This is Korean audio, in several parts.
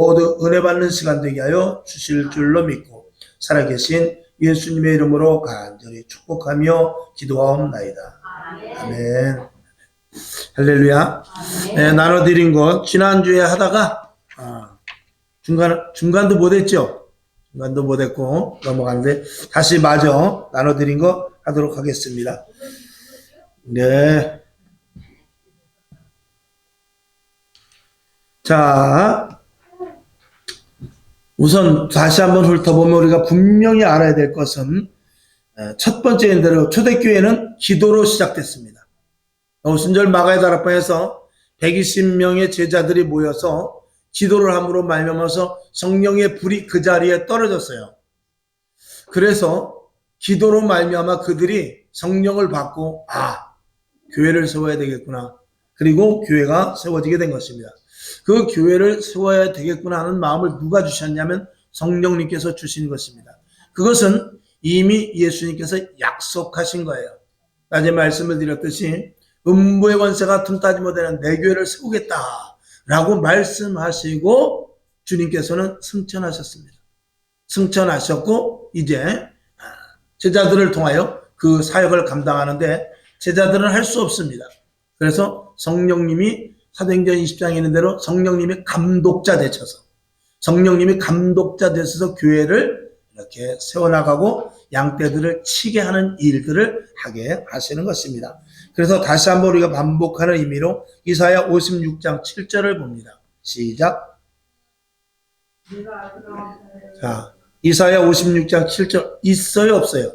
모두 은혜 받는 시간 되게 하여 주실 줄로 믿고 살아계신 예수님의 이름으로 간절히 축복하며 기도하옵나이다. 아멘. 할렐루야. 네, 나눠드린 것 지난주에 하다가 중간도 못했죠. 중간도 못했고 넘어갔는데 다시 마저 나눠드린 거 하도록 하겠습니다. 네. 자, 우선 다시 한번 훑어보면 우리가 분명히 알아야 될 것은 첫 번째인 대로 초대교회는 기도로 시작됐습니다. 오순절 마가의 다락방에서 120명의 제자들이 모여서 기도를 함으로 말미암아서 성령의 불이 그 자리에 떨어졌어요. 그래서 기도로 말미암아 그들이 성령을 받고 교회를 세워야 되겠구나. 그리고 교회가 세워지게 된 것입니다. 그 교회를 세워야 되겠구나 하는 마음을 누가 주셨냐면 성령님께서 주신 것입니다. 그것은 이미 예수님께서 약속하신 거예요. 낮에 말씀을 드렸듯이 음부의 권세가 틈타지 못하는 내 교회를 세우겠다라고 말씀하시고 주님께서는 승천하셨습니다. 승천하셨고 이제 제자들을 통하여 그 사역을 감당하는데 제자들은 할 수 없습니다. 그래서 성령님이 사도행전 20장에 있는 대로 성령님이 감독자 되셔서 성령님이 감독자 되셔서 교회를 이렇게 세워나가고 양떼들을 치게 하는 일들을 하게 하시는 것입니다. 그래서 다시 한번 우리가 반복하는 의미로 이사야 56장 7절을 봅니다. 시작. 자, 이사야 56장 7절 있어요 없어요?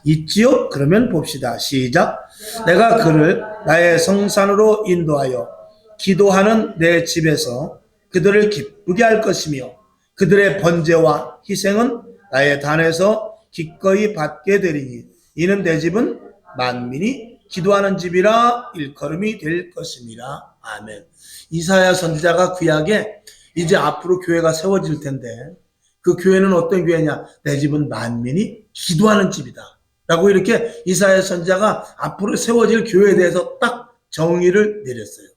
있지요? 그러면 봅시다. 시작. 내가 그를 나의 성산으로 인도하여 기도하는 내 집에서 그들을 기쁘게 할 것이며 그들의 번제와 희생은 나의 단에서 기꺼이 받게 되리니 이는 내 집은 만민이 기도하는 집이라 일컬음이 될 것입니다. 아멘. 이사야 선지자가 구약에 이제 앞으로 교회가 세워질 텐데 그 교회는 어떤 교회냐? 내 집은 만민이 기도하는 집이다 라고 이렇게 이사야 선지자가 앞으로 세워질 교회에 대해서 딱 정의를 내렸어요.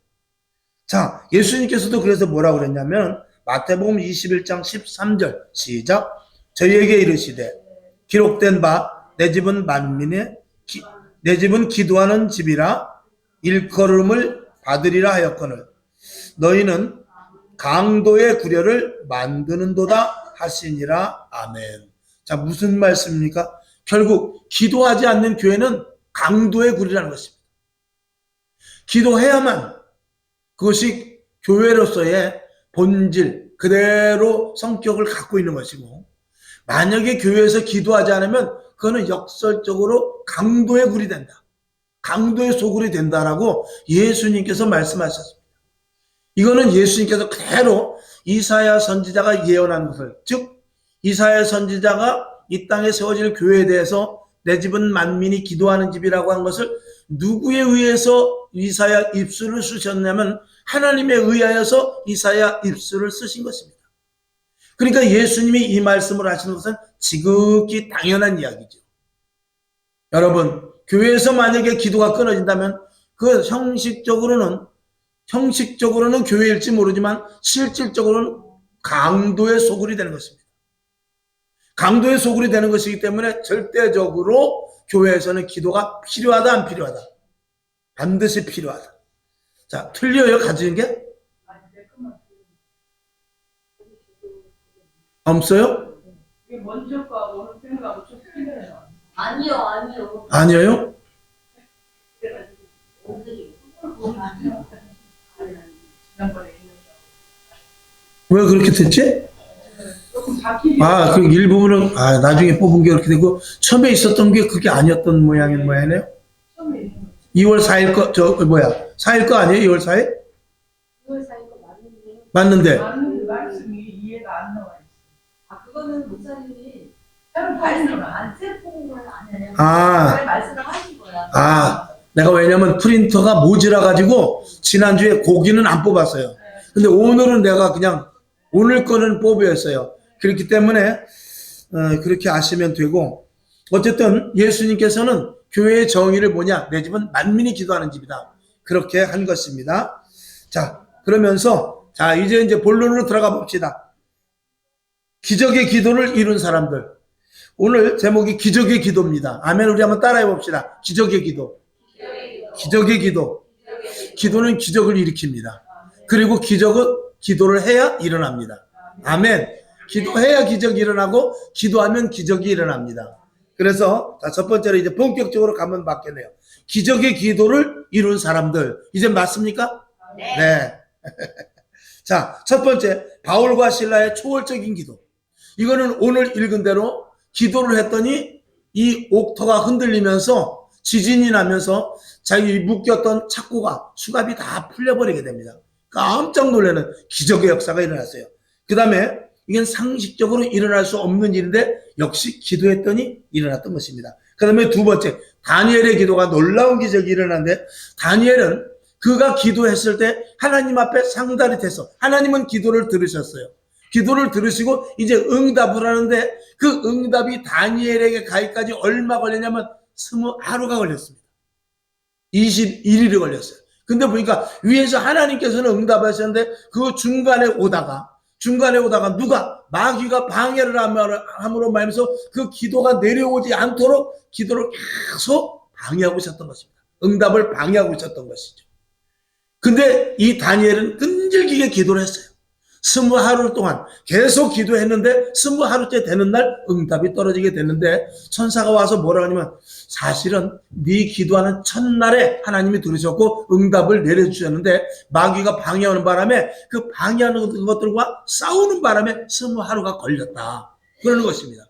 자, 예수님께서도 그래서 뭐라고 그랬냐면 마태복음 21장 13절 시작. 저희에게 이르시되 기록된 바 내 집은 내 집은 기도하는 집이라 일컬음을 받으리라 하였거늘 너희는 강도의 구려를 만드는도다 하시니라. 아멘. 자, 무슨 말씀입니까? 결국 기도하지 않는 교회는 강도의 구리라는 것입니다. 기도해야만 그것이 교회로서의 본질 그대로 성격을 갖고 있는 것이고 만약에 교회에서 기도하지 않으면 그거는 역설적으로 강도의 굴이 된다. 강도의 소굴이 된다라고 예수님께서 말씀하셨습니다. 이거는 예수님께서 그대로 이사야 선지자가 예언한 것을 즉 이사야 선지자가 이 땅에 세워질 교회에 대해서 내 집은 만민이 기도하는 집이라고 한 것을 누구에 의해서 이사야 입술을 쓰셨냐면 하나님에 의하여서 이사야 입술을 쓰신 것입니다. 그러니까 예수님이 이 말씀을 하시는 것은 지극히 당연한 이야기죠. 여러분, 교회에서 만약에 기도가 끊어진다면 그 형식적으로는 교회일지 모르지만 실질적으로는 강도의 소굴이 되는 것입니다. 강도의 소굴이 되는 것이기 때문에 절대적으로 교회에서는 기도가 필요하다 안 필요하다? 반드시 필요하다. 자, 틀려요 가지는 게? 없어요? 먼저가 오른편하고 좀 틀려요. 아니요. 아니에요? 왜 그렇게 됐지? 그 일부분은 나중에 뽑은 게 그렇게 되고 처음에 있었던 게 그게 아니었던 모양이네요. 2월 4일 거 4일 거 아니에요? 2월 4일? 2월 4일 거 맞는데 말씀이 이해가 안 나와요. 그거는 목사님이 말씀을 안 세포는 걸 안 해요. 말씀을 하신 거야. 내가 왜냐면 프린터가 모자라 가지고 지난주에 고기는 안 뽑았어요. 근데 오늘은 내가 그냥 오늘 거는 뽑았어요. 그렇기 때문에 그렇게 아시면 되고 어쨌든 예수님께서는 교회의 정의를 뭐냐? 내 집은 만민이 기도하는 집이다. 그렇게 한 것입니다. 자, 그러면서 자, 이제 본론으로 들어가 봅시다. 기적의 기도를 이룬 사람들. 오늘 제목이 기적의 기도입니다. 아멘. 우리 한번 따라해 봅시다. 기적의 기도. 기적의 기도. 기도는 기적을 일으킵니다. 그리고 기적은 기도를 해야 일어납니다. 아멘. 기도해야 기적이 일어나고 기도하면 기적이 일어납니다. 그래서 자, 첫 번째로 이제 본격적으로 가면 맞겠네요. 기적의 기도를 이룬 사람들. 이제 맞습니까? 네. 자, 첫 번째 바울과 실라의 초월적인 기도. 이거는 오늘 읽은 대로 기도를 했더니 이 옥터가 흔들리면서 지진이 나면서 자기 묶였던 착고가 수갑이 다 풀려버리게 됩니다. 깜짝 놀라는 기적의 역사가 일어났어요. 그 다음에 이건 상식적으로 일어날 수 없는 일인데 역시 기도했더니 일어났던 것입니다. 그 다음에 두 번째, 다니엘의 기도가 놀라운 기적이 일어났는데, 다니엘은 그가 기도했을 때 하나님 앞에 상달이 돼서 하나님은 기도를 들으셨어요. 기도를 들으시고 이제 응답을 하는데 그 응답이 다니엘에게 가기까지 얼마 걸렸냐면 20하루가 걸렸습니다. 21일이 걸렸어요. 근데 보니까 위에서 하나님께서는 응답하셨는데 그 중간에 오다가 누가 마귀가 방해를 함으로 말미암아서 그 기도가 내려오지 않도록 기도를 계속 방해하고 있었던 것입니다. 응답을 방해하고 있었던 것이죠. 근데 이 다니엘은 끈질기게 기도를 했어요. 20하루 동안 계속 기도했는데 20하루째 되는 날 응답이 떨어지게 됐는데 천사가 와서 뭐라 하냐면 사실은 네 기도하는 첫날에 하나님이 들으셨고 응답을 내려주셨는데 마귀가 방해하는 바람에 그 방해하는 것들과 싸우는 바람에 20하루가 걸렸다. 그러는 것입니다.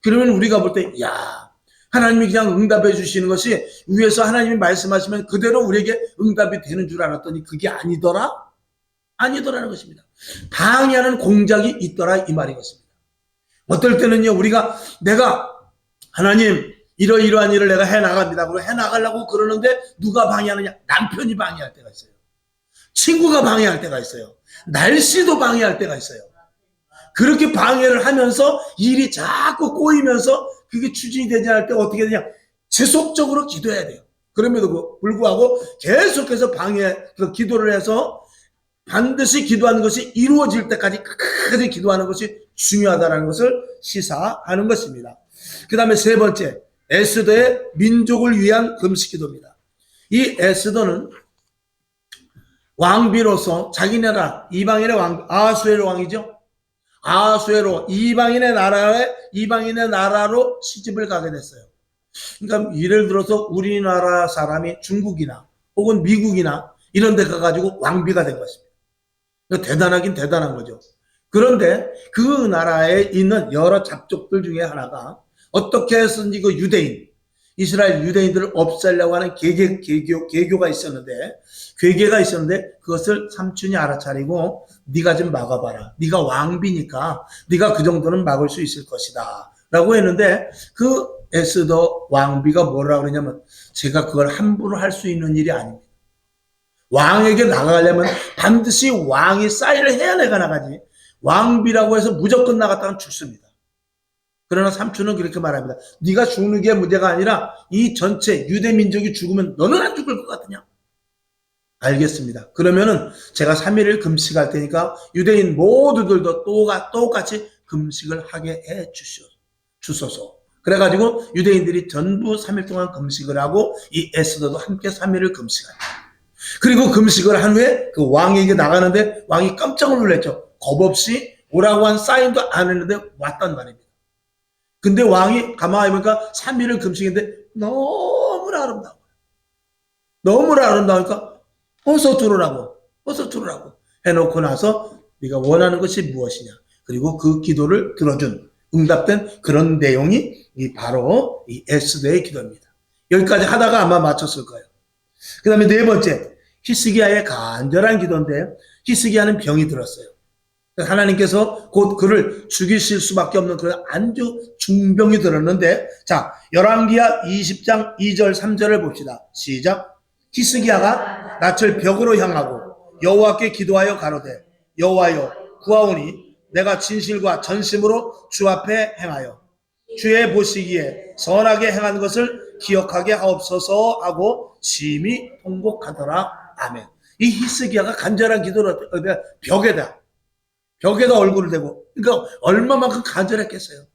그러면 우리가 볼 때 야, 하나님이 그냥 응답해 주시는 것이 위에서 하나님이 말씀하시면 그대로 우리에게 응답이 되는 줄 알았더니 그게 아니더라는 것입니다. 방해하는 공작이 있더라 이 말인 것입니다. 어떨 때는요 내가 하나님 이러이러한 일을 내가 해나갑니다. 그리고 해나가려고 그러는데 누가 방해하느냐? 남편이 방해할 때가 있어요. 친구가 방해할 때가 있어요. 날씨도 방해할 때가 있어요. 그렇게 방해를 하면서 일이 자꾸 꼬이면서 그게 추진이 되지 않을 때 어떻게 되냐? 지속적으로 기도해야 돼요. 그럼에도 불구하고 계속해서 기도를 해서 반드시 기도하는 것이 이루어질 때까지 끝까지 기도하는 것이 중요하다는 것을 시사하는 것입니다. 그 다음에 세 번째, 에스더의 민족을 위한 금식 기도입니다. 이 에스더는 왕비로서 자기 나라, 이방인의 왕, 아하수에로 왕이죠. 아하수에로 이방인의 나라로 시집을 가게 됐어요. 그러니까 예를 들어서 우리나라 사람이 중국이나 혹은 미국이나 이런 데 가가지고 왕비가 된 것입니다. 대단하긴 대단한 거죠. 그런데 그 나라에 있는 여러 잡족들 중에 하나가 어떻게 해서든지 그 이스라엘 유대인들을 없애려고 하는 괴계가 있었는데 그것을 삼촌이 알아차리고 네가 좀 막아봐라. 네가 왕비니까 네가 그 정도는 막을 수 있을 것이다. 라고 했는데 그 에스더 왕비가 뭐라고 그러냐면 제가 그걸 함부로 할 수 있는 일이 아닙니다. 왕에게 나가려면 반드시 왕이 사인을 해야 내가 나가지. 왕비라고 해서 무조건 나갔다면 죽습니다. 그러나 삼촌은 그렇게 말합니다. 네가 죽는 게 문제가 아니라 이 전체 유대 민족이 죽으면 너는 안 죽을 것 같으냐? 알겠습니다. 그러면은 제가 3일을 금식할 테니까 유대인 모두들도 똑같이 금식을 하게 해 주소서. 그래가지고 유대인들이 전부 3일 동안 금식을 하고 이 에스더도 함께 3일을 금식합니다. 그리고 금식을 한 후에 그 왕에게 나가는데 왕이 깜짝 놀랐죠. 겁 없이 오라고 한 사인도 안 했는데 왔단 말입니다. 근데 왕이 가만히 보니까 3일을 금식했는데 너무나 아름다워요. 너무나 아름다우니까 어서 들어오라고 해놓고 나서 네가 원하는 것이 무엇이냐. 그리고 그 기도를 들어준 응답된 그런 내용이 바로 이 에스더의 기도입니다. 여기까지 하다가 아마 맞췄을 거예요. 그 다음에 네 번째, 히스기야의 간절한 기도인데 히스기야는 병이 들었어요. 하나님께서 곧 그를 죽이실 수밖에 없는 그런 아주 중병이 들었는데 자, 열왕기하 20장 2절 3절을 봅시다. 시작. 히스기야가 낯을 벽으로 향하고 여호와께 기도하여 가로되 여호와여 구하오니 내가 진실과 전심으로 주 앞에 행하여 주의 보시기에 선하게 행한 것을 기억하게 하옵소서 하고 심히 통곡하더라. 아멘. 이 히스기야가 간절한 기도를 어디다 벽에다 얼굴을 대고, 그러니까 얼마만큼 간절했겠어요.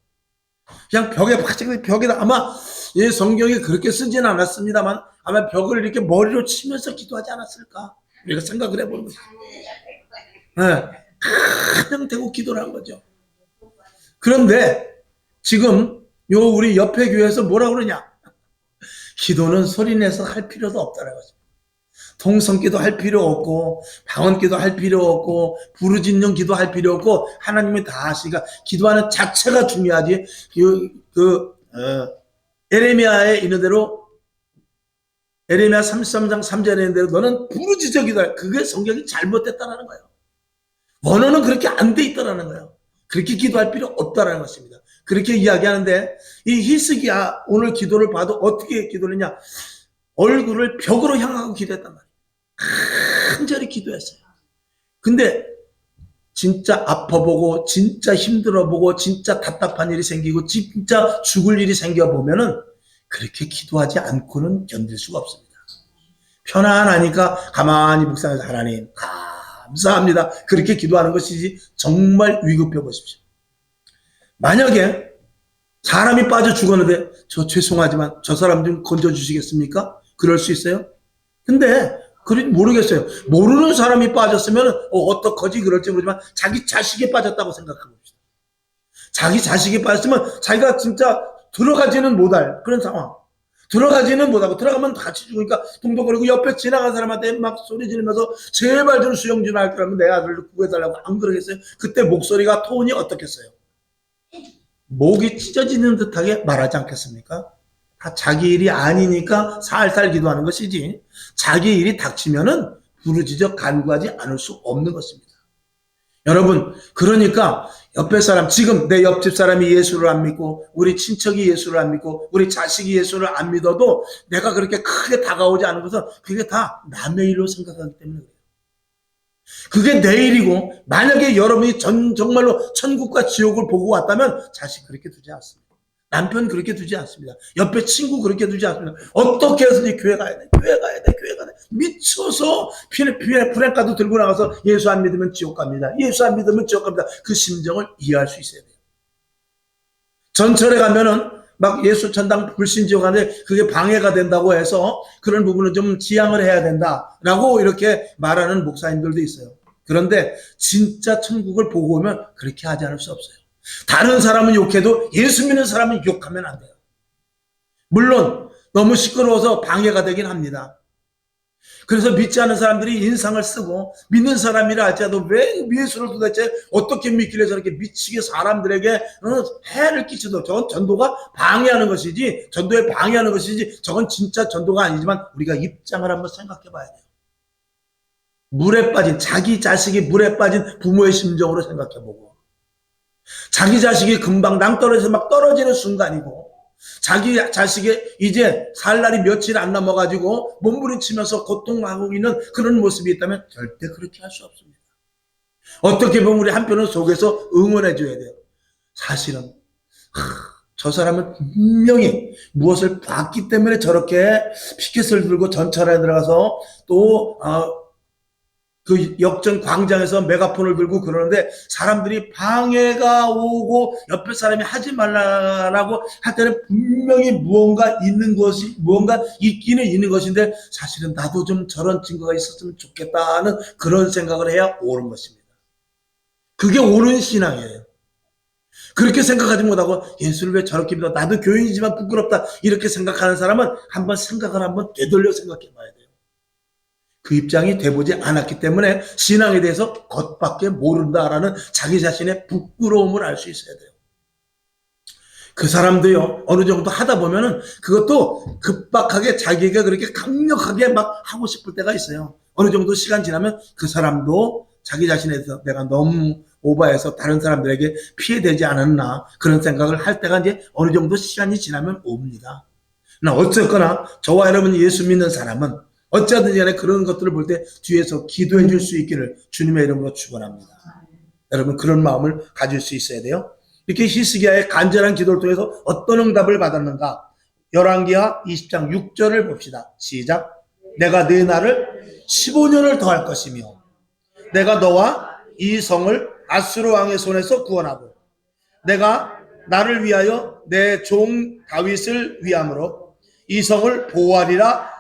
그냥 벽에다 아마 이 성경이 그렇게 쓰지는 않았습니다만 아마 벽을 이렇게 머리로 치면서 기도하지 않았을까? 우리가 생각을 해보는 거죠. 네. 그냥 대고 기도를 한 거죠. 그런데 지금 우리 옆에 교회에서 뭐라 그러냐? 기도는 소리내서 할 필요도 없다는 거죠. 통성기도 할 필요 없고 방언기도 할 필요 없고 부르짖는 기도 할 필요 없고 하나님이 다 하시니까 기도하는 자체가 중요하지. 에레미야에 있는 대로 에레미야 33장 3절에 있는 대로 너는 부르짖어 기도해. 그게 성경이 잘못됐다는 거예요. 원어는 그렇게 안 돼 있다는 거예요. 그렇게 기도할 필요 없다는 것입니다. 그렇게 이야기하는데 이 히스기야 오늘 기도를 봐도 어떻게 기도를 했냐? 얼굴을 벽으로 향하고 기도했단 말이에요. 간절히 기도했어요. 근데 진짜 아파보고 진짜 힘들어보고 진짜 답답한 일이 생기고 진짜 죽을 일이 생겨보면은 그렇게 기도하지 않고는 견딜 수가 없습니다. 편안하니까 가만히 묵상해서 하나님 감사합니다. 그렇게 기도하는 것이지 정말 위급해 보십시오. 만약에 사람이 빠져 죽었는데 저 죄송하지만 저 사람 좀 건져주시겠습니까? 그럴 수 있어요? 근데 모르겠어요. 모르는 사람이 빠졌으면 어떡하지 그럴지 모르지만 자기 자식이 빠졌다고 생각해 봅시다. 자기 자식이 빠졌으면 자기가 진짜 들어가지는 못할 그런 상황. 들어가지는 못하고 들어가면 같이 죽으니까 동동거리고 옆에 지나간 사람한테 막 소리 지르면서 제발 좀 수영 좀 할 거라면 내 아들을 구해달라고 안 그러겠어요? 그때 목소리가 톤이 어떻겠어요? 목이 찢어지는 듯하게 말하지 않겠습니까? 다 자기 일이 아니니까 살살 기도하는 것이지 자기 일이 닥치면은 부르짖어 간구하지 않을 수 없는 것입니다. 여러분 그러니까 옆에 사람 지금 내 옆집 사람이 예수를 안 믿고 우리 친척이 예수를 안 믿고 우리 자식이 예수를 안 믿어도 내가 그렇게 크게 다가오지 않은 것은 그게 다 남의 일로 생각하기 때문에 그래요. 그게 내 일이고 만약에 여러분이 정말로 천국과 지옥을 보고 왔다면 자식 그렇게 두지 않습니다. 남편 그렇게 두지 않습니다. 옆에 친구 그렇게 두지 않습니다. 어떻게 해서든지 교회 가야 돼. 미쳐서 프랭카드 들고 나가서 예수 안 믿으면 지옥 갑니다. 예수 안 믿으면 지옥 갑니다. 그 심정을 이해할 수 있어야 돼요. 전철에 가면은 막 예수 천당 불신지옥 하는데 그게 방해가 된다고 해서 그런 부분은 좀 지양을 해야 된다라고 이렇게 말하는 목사님들도 있어요. 그런데 진짜 천국을 보고 오면 그렇게 하지 않을 수 없어요. 다른 사람은 욕해도 예수 믿는 사람은 욕하면 안 돼요. 물론 너무 시끄러워서 방해가 되긴 합니다. 그래서 믿지 않는 사람들이 인상을 쓰고 믿는 사람이라 할지라도 왜 예수를 도대체 어떻게 믿길래 저렇게 미치게 사람들에게 해를 끼쳐도 저건 전도가 방해하는 것이지 전도에 방해하는 것이지 저건 진짜 전도가 아니지만 우리가 입장을 한번 생각해 봐야 돼요. 물에 빠진 자기 자식이 물에 빠진 부모의 심정으로 생각해 보고 자기 자식이 금방 낭떠러지에서 막 떨어지는 순간이고 자기 자식이 이제 살 날이 며칠 안 남아가지고 몸부림치면서 고통하고 있는 그런 모습이 있다면 절대 그렇게 할 수 없습니다. 어떻게 보면 우리 한편은 속에서 응원해 줘야 돼요. 사실은 저 사람은 분명히 무엇을 봤기 때문에 저렇게 피켓을 들고 전철에 들어가서 또 그 역전 광장에서 메가폰을 들고 그러는데 사람들이 방해가 오고 옆에 사람이 하지 말라고 할 때는 분명히 무언가 있기는 있는 것인데 사실은 나도 좀 저런 증거가 있었으면 좋겠다는 그런 생각을 해야 옳은 것입니다. 그게 옳은 신앙이에요. 그렇게 생각하지 못하고 예수를 왜 저렇게 믿어 나도 교인이지만 부끄럽다 이렇게 생각하는 사람은 한번 되돌려 생각해 봐야 돼요. 그 입장이 돼보지 않았기 때문에 신앙에 대해서 겉밖에 모른다라는 자기 자신의 부끄러움을 알 수 있어야 돼요. 그 사람도요 어느 정도 하다 보면은 그것도 급박하게 자기가 그렇게 강력하게 막 하고 싶을 때가 있어요. 어느 정도 시간 지나면 그 사람도 자기 자신에 대해서 내가 너무 오버해서 다른 사람들에게 피해되지 않았나 그런 생각을 할 때가 이제 어느 정도 시간이 지나면 옵니다. 어쨌거나 저와 여러분이 예수 믿는 사람은 어쩌든지 간에 그런 것들을 볼 때 뒤에서 기도해 줄 수 있기를 주님의 이름으로 축원합니다. 여러분 그런 마음을 가질 수 있어야 돼요. 이렇게 히스기야의 간절한 기도를 통해서 어떤 응답을 받았는가? 열왕기하 20장 6절을 봅시다. 시작. 내가 네 날을 15년을 더할 것이며 내가 너와 이 성을 아수르 왕의 손에서 구원하고 내가 나를 위하여 내 종 다윗을 위함으로 이 성을 보호하리라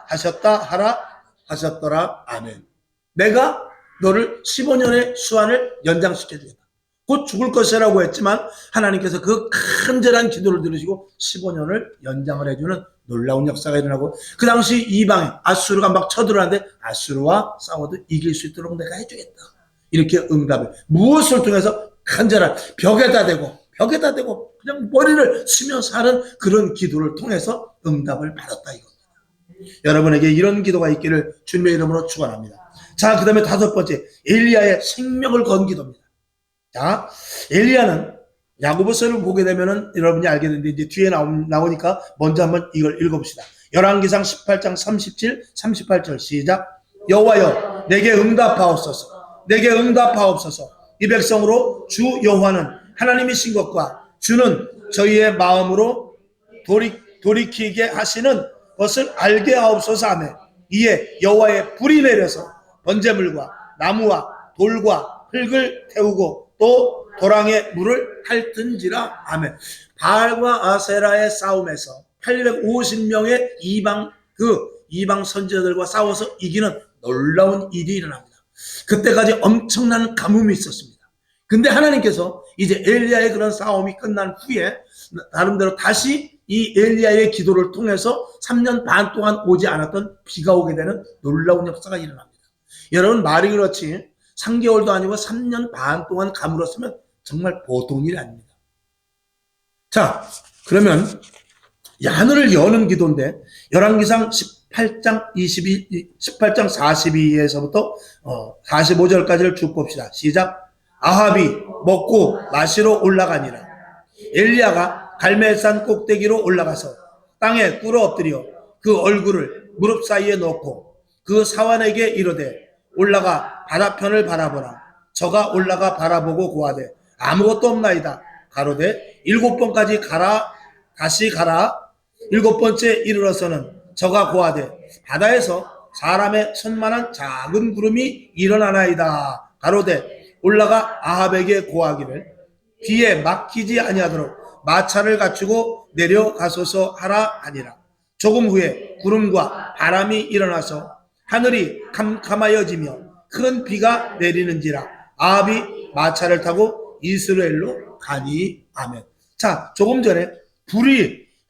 하셨더라. 아멘. 내가 너를 15년의 수완을 연장시켜 주겠다. 곧 죽을 것이라고 했지만 하나님께서 그 간절한 기도를 들으시고 15년을 연장을 해주는 놀라운 역사가 일어나고, 그 당시 이방에 아수르가 막 쳐들어왔는데 아수르와 싸워도 이길 수 있도록 내가 해주겠다. 이렇게 응답을, 무엇을 통해서? 간절한 벽에다 대고 그냥 머리를 치면서 하는 그런 기도를 통해서 응답을 받았다 이겁니다. 여러분에게 이런 기도가 있기를 주님의 이름으로 축원합니다. 자, 그 다음에 다섯 번째, 엘리야의 생명을 건 기도입니다. 자, 엘리야는 야고보서를 보게 되면은 여러분이 알게 되는데 이제 뒤에 나오니까 먼저 한번 이걸 읽어봅시다. 열왕기상 18장 37, 38절 시작. 여호와여 내게 응답하옵소서. 이 백성으로 주 여호와는 하나님이신 것과 주는 저희의 마음으로 돌이키게 하시는 것을 알게 하옵소서 하며 이에 여호와의 불이 내려서 번제물과 나무와 돌과 흙을 태우고 또 도랑에 물을 핥은지라. 아멘. 바알과 아세라의 싸움에서 850명의 이방 선지자들과 싸워서 이기는 놀라운 일이 일어납니다. 그때까지 엄청난 가뭄이 있었습니다. 근데 하나님께서 이제 엘리야의 그런 싸움이 끝난 후에 나름대로 다시 이 엘리야의 기도를 통해서 3년 반 동안 오지 않았던 비가 오게 되는 놀라운 역사가 일어납니다. 여러분, 말이 그렇지 3개월도 아니고 3년 반 동안 가물었으면 정말 보통 일이 아닙니다. 자, 그러면 하늘을 여는 기도인데 열왕기상 18장 42에서부터 45절까지를 쭉 봅시다. 시작. 아합이 먹고 마시러 올라가니라. 엘리야가 갈멜산 꼭대기로 올라가서 땅에 꿇어 엎드려 그 얼굴을 무릎 사이에 넣고 그 사환에게 이르되 올라가 바다편을 바라보라. 저가 올라가 바라보고 고하되 아무것도 없나이다. 가로되 7번까지 가라. 다시 가라. 7번째 이르러서는 저가 고하되 바다에서 사람의 손만한 작은 구름이 일어나나이다. 가로되 올라가 아합에게 고하기를 비에 막히지 아니하도록 마차를 갖추고 내려가소서 하라 하니라. 조금 후에 구름과 바람이 일어나서 하늘이 캄캄하여지며 큰 비가 내리는지라. 아합이 마차를 타고 이스라엘로 가니. 아멘. 자, 조금 전에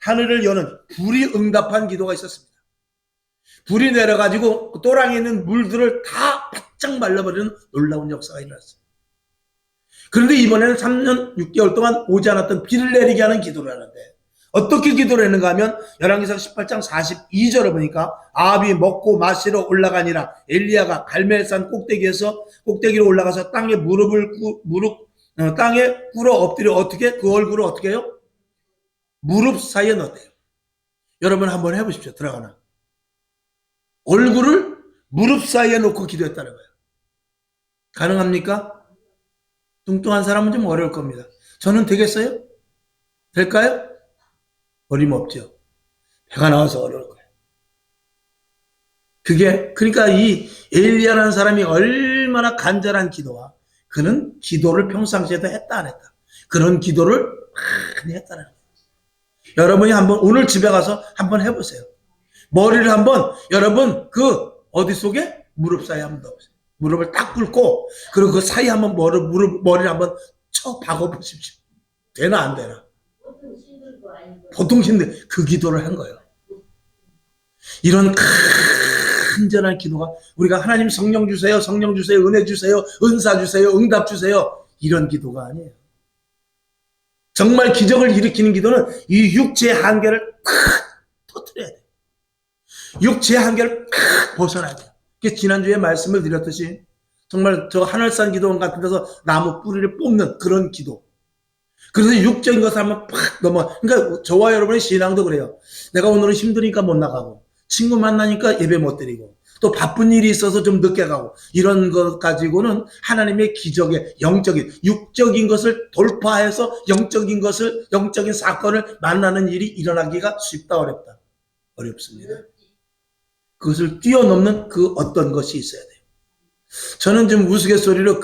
하늘을 여는 불이 응답한 기도가 있었습니다. 불이 내려가지고 그 또랑에 있는 물들을 다 바짝 말려버리는 놀라운 역사가 일어났습니다. 그런데 이번에는 3년 6개월 동안 오지 않았던 비를 내리게 하는 기도를 하는데 어떻게 기도를 했는가 하면 열왕기상 18장 42절을 보니까 아합이 먹고 마시러 올라가니라. 엘리야가 갈멜산 꼭대기로 올라가서 땅에 땅에 꿇어 엎드려 어떻게 그 얼굴을 어떻게 해요? 무릎 사이에 넣었대요. 여러분 한번 해보십시오. 들어가나 얼굴을 무릎 사이에 놓고 기도했다는 거예요. 가능합니까? 뚱뚱한 사람은 좀 어려울 겁니다. 저는 되겠어요? 될까요? 어림없죠. 배가 나와서 어려울 거예요. 그러니까 이 엘리야라는 사람이 얼마나 간절한 기도와 그는 기도를 평상시에도 했다 안 했다. 그런 기도를 많이 했다는 거예요. 여러분이 오늘 집에 가서 한번 해보세요. 머리를 여러분 어디 속에? 무릎 사이에 한번 넣어보세요. 무릎을 딱 꿇고 그리고 그 사이에 한번 머리를 한번 쳐 박아보십시오. 되나 안 되나? 보통 힘들 그 기도를 한 거예요. 이런 간절한 기도가 우리가 하나님 성령 주세요, 은혜 주세요, 은사 주세요, 응답 주세요 이런 기도가 아니에요. 정말 기적을 일으키는 기도는 이 육체의 한계를 터뜨려야 돼요. 육체의 한계를 벗어나야 돼요. 지난주에 말씀을 드렸듯이 정말 저 하늘산 기도원 같은 데서 나무 뿌리를 뽑는 그런 기도. 그래서 육적인 것을 한번 팍 넘어. 그러니까 저와 여러분의 신앙도 그래요. 내가 오늘은 힘드니까 못 나가고 친구 만나니까 예배 못 드리고 또 바쁜 일이 있어서 좀 늦게 가고 이런 것 가지고는 하나님의 기적의 육적인 것을 돌파해서 영적인 사건을 만나는 일이 일어나기가 쉽다 어렵다? 어렵습니다. 그것을 뛰어넘는 그 어떤 것이 있어야 돼요. 저는 좀 우스갯소리로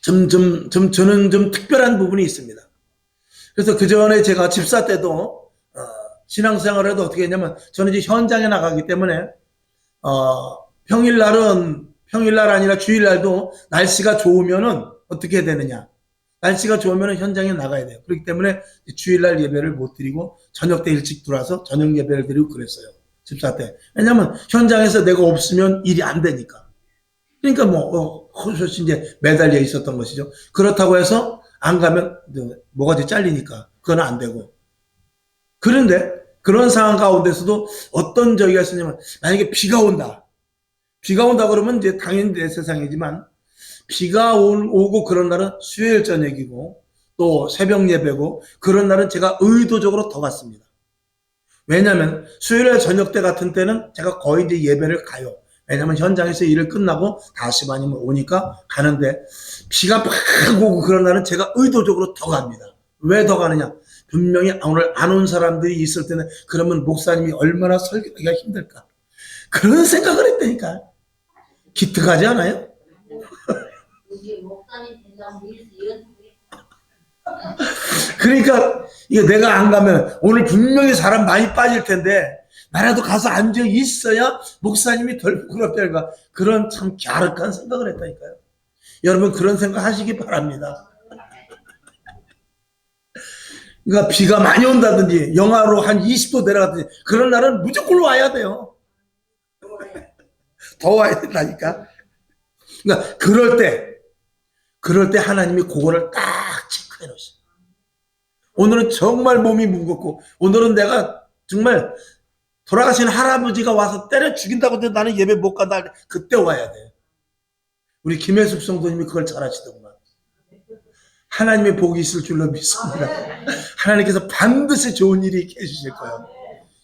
저는 좀 특별한 부분이 있습니다. 그래서 그 전에 제가 집사 때도 신앙생활을 해도 어떻게 했냐면 저는 이제 현장에 나가기 때문에 평일날 아니라 주일날도 날씨가 좋으면은 어떻게 해야 되느냐. 날씨가 좋으면은 현장에 나가야 돼요. 그렇기 때문에 주일날 예배를 못 드리고 저녁 때 일찍 들어와서 저녁 예배를 드리고 그랬어요. 집사 때. 왜냐면 현장에서 내가 없으면 일이 안 되니까. 그러니까 호소시 이제 매달려 있었던 것이죠. 그렇다고 해서 안 가면 뭐가 잘리니까 그건 안 되고. 그런데 그런 상황 가운데서도 어떤 저기가 있었냐면 만약에 비가 온다. 비가 온다 그러면 이제 당연히 내 세상이지만 비가 오고 그런 날은 수요일 저녁이고 또 새벽 예배고 그런 날은 제가 의도적으로 더 갔습니다. 왜냐하면 수요일 저녁 때 같은 때는 제가 거의 이제 예배를 가요. 왜냐하면 현장에서 일을 끝나고 다시 많이 오니까 가는데 비가 막 오고 그런 날은 제가 의도적으로 더 갑니다. 왜 더 가느냐? 분명히 오늘 안 온 사람들이 있을 때는 그러면 목사님이 얼마나 설교하기가 힘들까? 그런 생각을 했다니까. 기특하지 않아요? 이게 목사님 된다고 이런 그러니까 이거 내가 안 가면 오늘 분명히 사람 많이 빠질 텐데 나라도 가서 앉아 있어야 목사님이 덜 부끄럽다니까. 그런 참 갸륵한 생각을 했다니까요. 여러분 그런 생각 하시기 바랍니다. 그러니까 비가 많이 온다든지 영하로 한 20도 내려갔든지 그런 날은 무조건 와야 돼요. 더 와야 된다니까. 그러니까 그럴 때 하나님이 그거를 딱 체크해 놓으셔. 오늘은 정말 몸이 무겁고 오늘은 내가 정말 돌아가신 할아버지가 와서 때려 죽인다고 해도 나는 예배 못 간다. 그때 와야 돼. 우리 김혜숙 성도님이 그걸 잘 하시더구만. 하나님의 복이 있을 줄로 믿습니다. 하나님께서 반드시 좋은 일이 있게 해주실 거예요.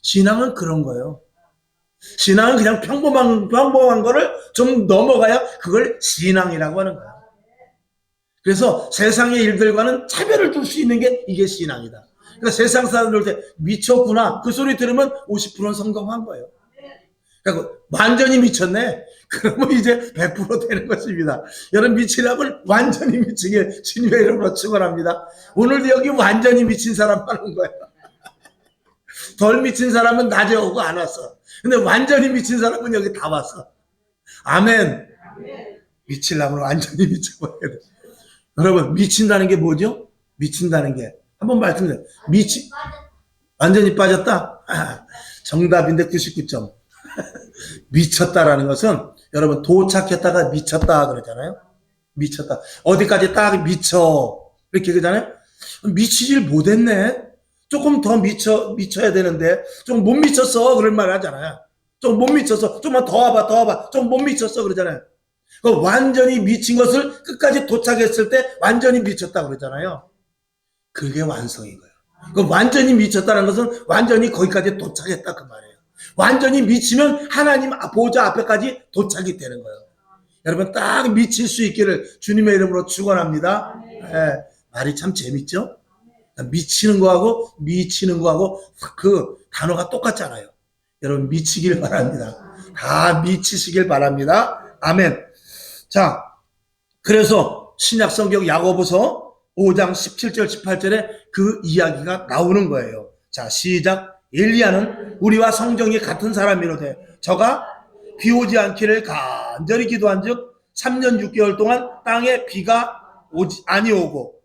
신앙은 그런 거예요. 신앙은 그냥 평범한 거를 좀 넘어가야 그걸 신앙이라고 하는 거야. 그래서 세상의 일들과는 차별을 둘 수 있는 게 이게 신앙이다. 그러니까 세상 사람들 때 미쳤구나 그 소리 들으면 50%는 성공한 거예요. 그러니까 완전히 미쳤네. 그러면 이제 100% 되는 것입니다. 여러분 미치려면 완전히 미치게 주님의 이름으로 축원합니다. 오늘도 여기 완전히 미친 사람만 온 거예요. 덜 미친 사람은 낮에 오고 안 왔어. 근데 완전히 미친 사람은 여기 다 왔어. 아멘. 미치려면 완전히 미쳐버려야 돼. 여러분 미친다는 게 뭐죠? 미친다는 게 한번 말씀드려요. 완전히 빠졌다? 정답인데 99점. 미쳤다라는 것은 여러분 도착했다가 미쳤다 그러잖아요. 미쳤다. 어디까지 딱 미쳐 이렇게 그러잖아요. 미치질 못했네. 조금 더 미쳐야 되는데 좀 못 미쳤어 그런 말 하잖아요. 좀 못 미쳤어. 좀만 더 와봐. 좀 못 미쳤어 그러잖아요. 완전히 미친 것을 끝까지 도착했을 때 완전히 미쳤다 그러잖아요. 그게 완성인 거예요. 완전히 미쳤다는 것은 완전히 거기까지 도착했다 그 말이에요. 완전히 미치면 하나님 보좌 앞에까지 도착이 되는 거예요. 여러분 딱 미칠 수 있기를 주님의 이름으로 축원합니다. 말이 참 재밌죠? 미치는 거하고 그 단어가 똑같잖아요. 여러분 미치길 바랍니다. 다 미치시길 바랍니다. 아멘. 자, 그래서 신약 성경 야고보서 5장 17절 18절에 그 이야기가 나오는 거예요. 자, 시작. 엘리야는 우리와 성정이 같은 사람이로되 저가 비 오지 않기를 간절히 기도한즉 3년 6개월 동안 땅에 비가 아니오고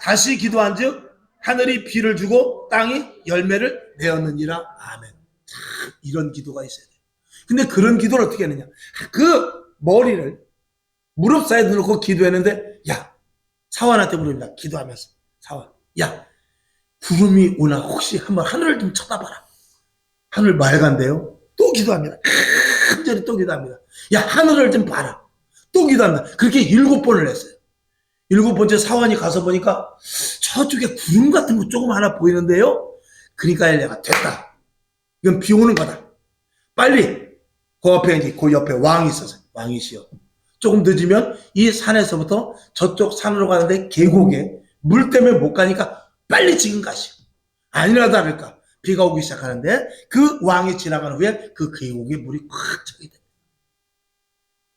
다시 기도한즉 하늘이 비를 주고 땅이 열매를 내었느니라. 아멘. 참 이런 기도가 있어야 돼요. 근데 그런 기도를 어떻게 하느냐? 그 머리를 무릎 사이에 놓고 기도했는데 사환한테 물어봅니다. 기도하면서 사환, 구름이 오나 혹시 한번 하늘을 좀 쳐다봐라. 하늘 맑은데요. 또 기도합니다. 간절히 또 기도합니다. 하늘을 좀 봐라. 또 기도합니다. 그렇게 7번을 했어요. 7번째 사환이 가서 보니까 저쪽에 구름 같은 거 조금 하나 보이는데요. 그러니까 엘리야가 됐다. 이건 비 오는 거다. 빨리 그 옆에 왕이 있었어요. 왕이시여. 조금 늦으면 이 산에서부터 저쪽 산으로 가는데 계곡에 물 때문에 못 가니까 빨리 지금 가시오. 아니나 다를까 비가 오기 시작하는데 그 왕이 지나간 후에 그 계곡에 물이 꽉 차게 됩니다.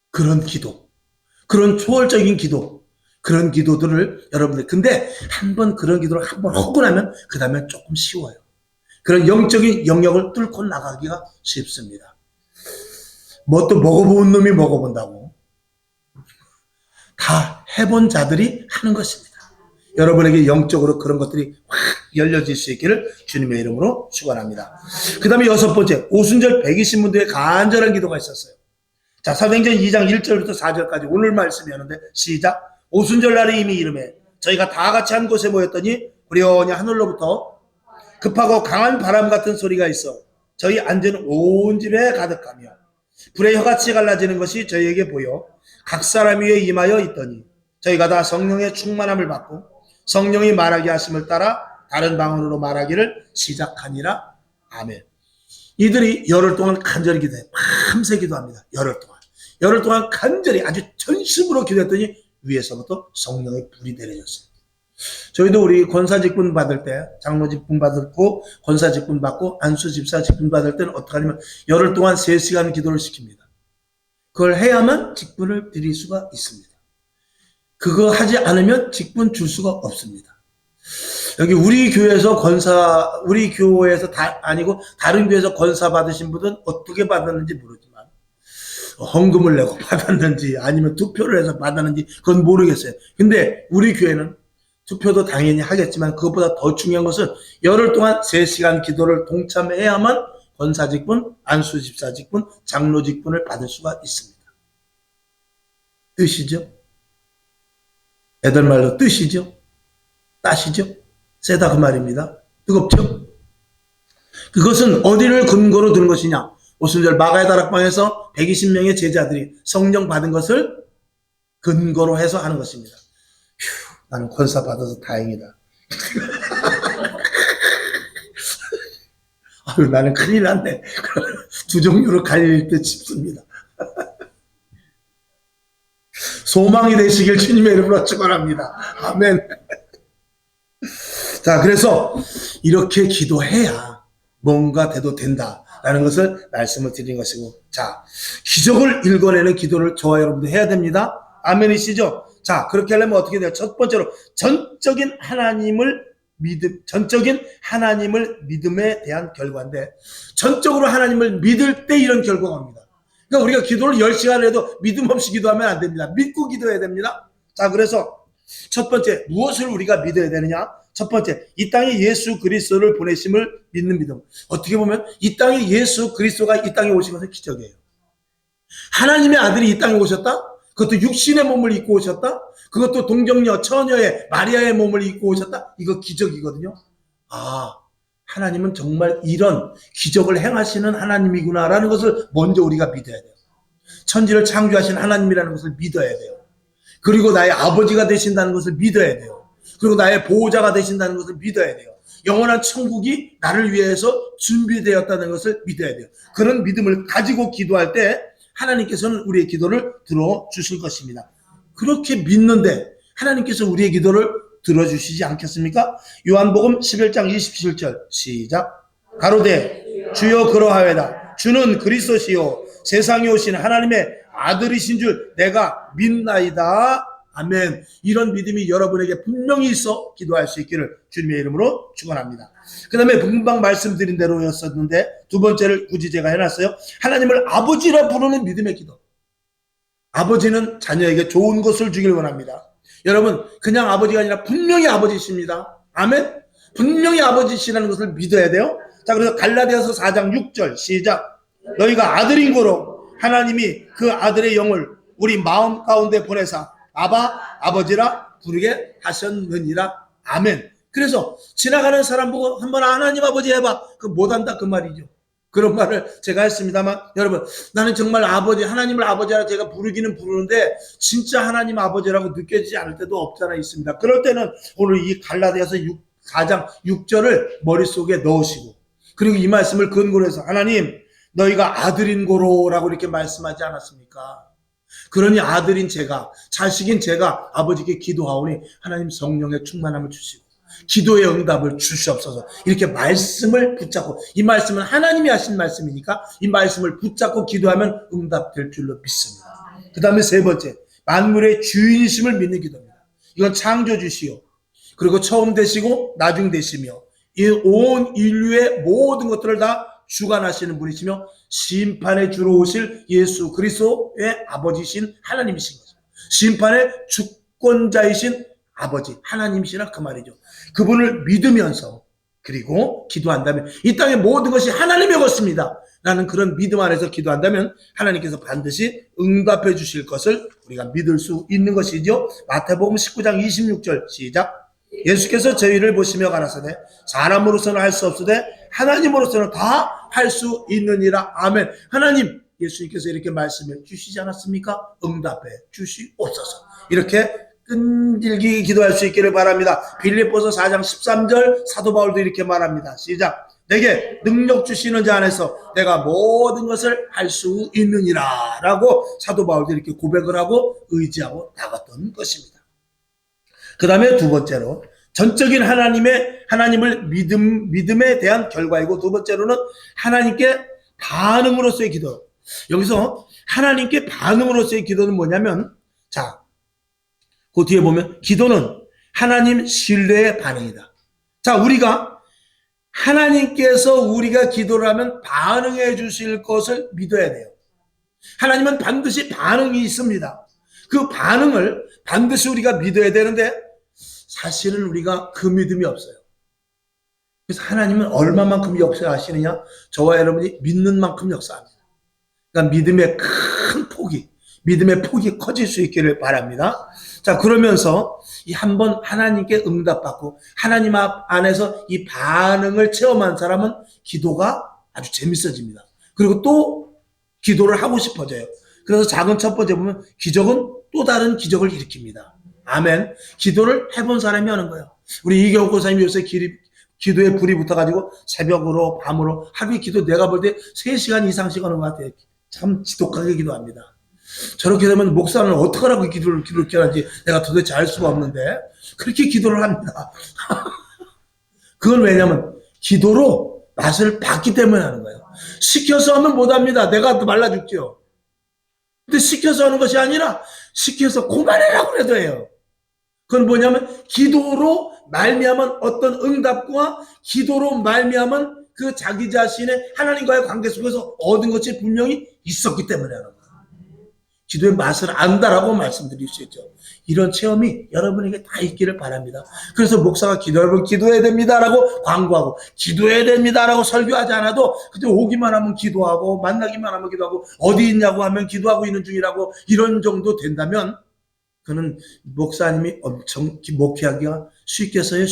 그런 기도, 그런 초월적인 기도, 그런 기도들을 여러분들, 근데 한번 그런 기도를 한번 하고 나면 그 다음에 조금 쉬워요. 그런 영적인 영역을 뚫고 나가기가 쉽습니다. 뭐 또 먹어본 놈이 먹어본다고. 다 해본 자들이 하는 것입니다. 여러분에게 영적으로 그런 것들이 확 열려질 수 있기를 주님의 이름으로 축원합니다. 그 다음에 6번째, 오순절 120문도의 간절한 기도가 있었어요. 자, 사도행전 2장 1절부터 4절까지 오늘 말씀이었는데 시작. 오순절 날에 이미 이름에 저희가 다 같이 한 곳에 모였더니 후련히 하늘로부터 급하고 강한 바람 같은 소리가 있어 저희 앉은 온 집에 가득하며 불의 혀같이 갈라지는 것이 저희에게 보여 각 사람 위에 임하여 있더니 저희가 다 성령의 충만함을 받고 성령이 말하게 하심을 따라 다른 방언으로 말하기를 시작하니라. 아멘. 이들이 열흘 동안 간절히 기도해. 밤새 기도합니다. 열흘 동안 간절히 아주 전심으로 기도했더니 위에서부터 성령의 불이 내려졌어요. 저희도 우리 권사 직분 받을 때, 장로 직분 받고 권사 직분 받고 안수 집사 직분 받을 때는 어떻게 하냐면 열흘 동안 3시간 기도를 시킵니다. 그걸 해야만 직분을 드릴 수가 있습니다. 그거 하지 않으면 직분 줄 수가 없습니다. 여기 우리 교회에서 우리 교회에서 아니고 다른 교회에서 권사 받으신 분은 어떻게 받았는지 모르지만 헌금을 내고 받았는지 아니면 투표를 해서 받았는지 그건 모르겠어요. 근데 우리 교회는 투표도 당연히 하겠지만 그것보다 더 중요한 것은 열흘 동안 3시간 기도를 동참해야만 권사 직분, 안수 집사 직분, 장로 직분을 받을 수가 있습니다. 뜻이죠? 애들 말로 뜻이죠? 따시죠? 세다 그 말입니다. 뜨겁죠? 그것은 어디를 근거로 두는 것이냐? 오순절 마가의 다락방에서 120명의 제자들이 성령 받은 것을 근거로 해서 하는 것입니다. 휴, 나는 권사 받아서 다행이다. 아유, 나는 큰일 났네. 두 종류로 갈릴 때 싶습니다. 소망이 되시길 주님의 이름으로 축원합니다. 아멘. 자, 그래서 이렇게 기도해야 뭔가 돼도 된다라는 것을 말씀을 드린 것이고, 자, 기적을 읽어내는 기도를 저와 여러분도 해야 됩니다. 아멘이시죠? 자, 그렇게 하려면 어떻게 돼요? 첫 번째로 전적인 하나님을 믿음에 대한 결과인데, 전적으로 하나님을 믿을 때 이런 결과가 옵니다. 그러니까 우리가 기도를 10시간 해도 믿음 없이 기도하면 안 됩니다. 믿고 기도해야 됩니다. 자, 그래서 첫 번째, 무엇을 우리가 믿어야 되느냐? 첫 번째, 이 땅에 예수 그리스도를 보내심을 믿는 믿음. 어떻게 보면 이 땅에 예수 그리스도가 이 땅에 오신 것은 기적이에요. 하나님의 아들이 이 땅에 오셨다? 그것도 육신의 몸을 입고 오셨다? 그것도 동정녀, 처녀의 마리아의 몸을 입고 오셨다? 이거 기적이거든요. 아, 하나님은 정말 이런 기적을 행하시는 하나님이구나라는 것을 먼저 우리가 믿어야 돼요. 천지를 창조하신 하나님이라는 것을 믿어야 돼요. 그리고 나의 아버지가 되신다는 것을 믿어야 돼요. 그리고 나의 보호자가 되신다는 것을 믿어야 돼요. 영원한 천국이 나를 위해서 준비되었다는 것을 믿어야 돼요. 그런 믿음을 가지고 기도할 때 하나님께서는 우리의 기도를 들어주실 것입니다. 그렇게 믿는데 하나님께서 우리의 기도를 들어주시지 않겠습니까? 요한복음 11장 27절 시작. 가로되 주여 그러하여다. 주는 그리스도시요 세상에 오신 하나님의 아들이신 줄 내가 믿나이다. 아멘. 이런 믿음이 여러분에게 분명히 있어 기도할 수 있기를 주님의 이름으로 축원합니다. 그 다음에 금방 말씀드린 대로였었는데 두 번째를 굳이 제가 해놨어요. 하나님을 아버지라 부르는 믿음의 기도. 아버지는 자녀에게 좋은 것을 주길 원합니다. 여러분, 그냥 아버지가 아니라 분명히 아버지십니다. 아멘. 분명히 아버지시라는 것을 믿어야 돼요. 자, 그래서 갈라디아서 4장 6절 시작. 너희가 아들인 거로 하나님이 그 아들의 영을 우리 마음 가운데 보내사 아버지라 부르게 하셨느니라. 아멘. 그래서 지나가는 사람 보고 한번 하나님 아버지 해봐. 그 못한다 그 말이죠. 그런 말을 제가 했습니다만 여러분, 나는 정말 아버지, 하나님을 아버지라 제가 부르기는 부르는데 진짜 하나님 아버지라고 느껴지지 않을 때도 없잖아 있습니다. 그럴 때는 오늘 이 갈라디아서 4장 6절을 머릿속에 넣으시고, 그리고 이 말씀을 근거로 해서 하나님 너희가 아들인 고로라고 이렇게 말씀하지 않았습니까? 그러니 아들인 제가, 자식인 제가 아버지께 기도하오니 하나님 성령의 충만함을 주시고 기도의 응답을 주시옵소서. 이렇게 말씀을 붙잡고, 이 말씀은 하나님이 하신 말씀이니까 이 말씀을 붙잡고 기도하면 응답될 줄로 믿습니다. 그 다음에 세 번째, 만물의 주인이심을 믿는 기도입니다. 이건 창조주시요, 그리고 처음 되시고 나중 되시며 이 온 인류의 모든 것들을 다 주관하시는 분이시며 심판에 주로 오실 예수 그리스도의 아버지신 하나님이신 거죠. 심판의 주권자이신 아버지 하나님이시라 그 말이죠. 그분을 믿으면서 그리고 기도한다면 이 땅의 모든 것이 하나님의 것입니다 라는 그런 믿음 안에서 기도한다면 하나님께서 반드시 응답해 주실 것을 우리가 믿을 수 있는 것이죠. 마태복음 19장 26절 시작. 예수께서 저희를 보시며 가라사대 사람으로서는 할 수 없으되 하나님으로서는 다 할 수 있느니라. 아멘. 하나님, 예수님께서 이렇게 말씀해 주시지 않았습니까? 응답해 주시옵소서. 이렇게 끈질기게 기도할 수 있기를 바랍니다. 빌립보서 4장 13절 사도 바울도 이렇게 말합니다. 시작. 내게 능력 주시는 자 안에서 내가 모든 것을 할 수 있느니라 라고 사도 바울도 이렇게 고백을 하고 의지하고 나갔던 것입니다. 그 다음에 두 번째로 전적인 하나님을 믿음에 대한 결과이고, 두 번째로는 하나님께 반응으로서의 기도. 여기서 하나님께 반응으로서의 기도는 뭐냐면, 자, 그 뒤에 보면 기도는 하나님 신뢰의 반응이다. 자, 우리가 하나님께서 우리가 기도를 하면 반응해 주실 것을 믿어야 돼요. 하나님은 반드시 반응이 있습니다. 그 반응을 반드시 우리가 믿어야 되는데 사실은 우리가 그 믿음이 없어요. 그래서 하나님은 얼마만큼 역사하시느냐? 저와 여러분이 믿는 만큼 역사합니다. 그러니까 믿음의 큰 폭이, 믿음의 폭이 커질 수 있기를 바랍니다. 자, 그러면서 이 한번 하나님께 응답받고 하나님 안에서 이 반응을 체험한 사람은 기도가 아주 재밌어집니다. 그리고 또 기도를 하고 싶어져요. 그래서 작은 첫 번째 보면 기적은 또 다른 기적을 일으킵니다. 아멘. 기도를 해본 사람이 하는 거예요. 우리 이경호 권사님이 요새 기도에 불이 붙어가지고 새벽으로 밤으로 하루에 기도 내가 볼 때 3시간 이상씩 하는 것 같아요. 참 지독하게 기도합니다. 저렇게 되면 목사는 어떻게 하라고 기도를 이렇게 하는지 내가 도대체 알 수가 없는데 그렇게 기도를 합니다. 그건 왜냐면 기도로 맛을 봤기 때문에 하는 거예요. 시켜서 하면 못합니다. 내가 또 말라 죽죠. 근데 시켜서 하는 것이 아니라 시켜서 그만해라고 해도 해요. 그건 뭐냐면 기도로 말미암은 어떤 응답과 기도로 말미암은 그 자기 자신의 하나님과의 관계 속에서 얻은 것이 분명히 있었기 때문에 하는 거예요. 기도의 맛을 안다라고 말씀드릴 수 있죠. 이런 체험이 여러분에게 다 있기를 바랍니다. 그래서 목사가 여러분 기도해야 됩니다라고 광고하고 기도해야 됩니다라고 설교하지 않아도 그때 오기만 하면 기도하고 만나기만 하면 기도하고 어디 있냐고 하면 기도하고 있는 중이라고 이런 정도 된다면 그는 목사님이 엄청 목회하기가 쉽겠어요?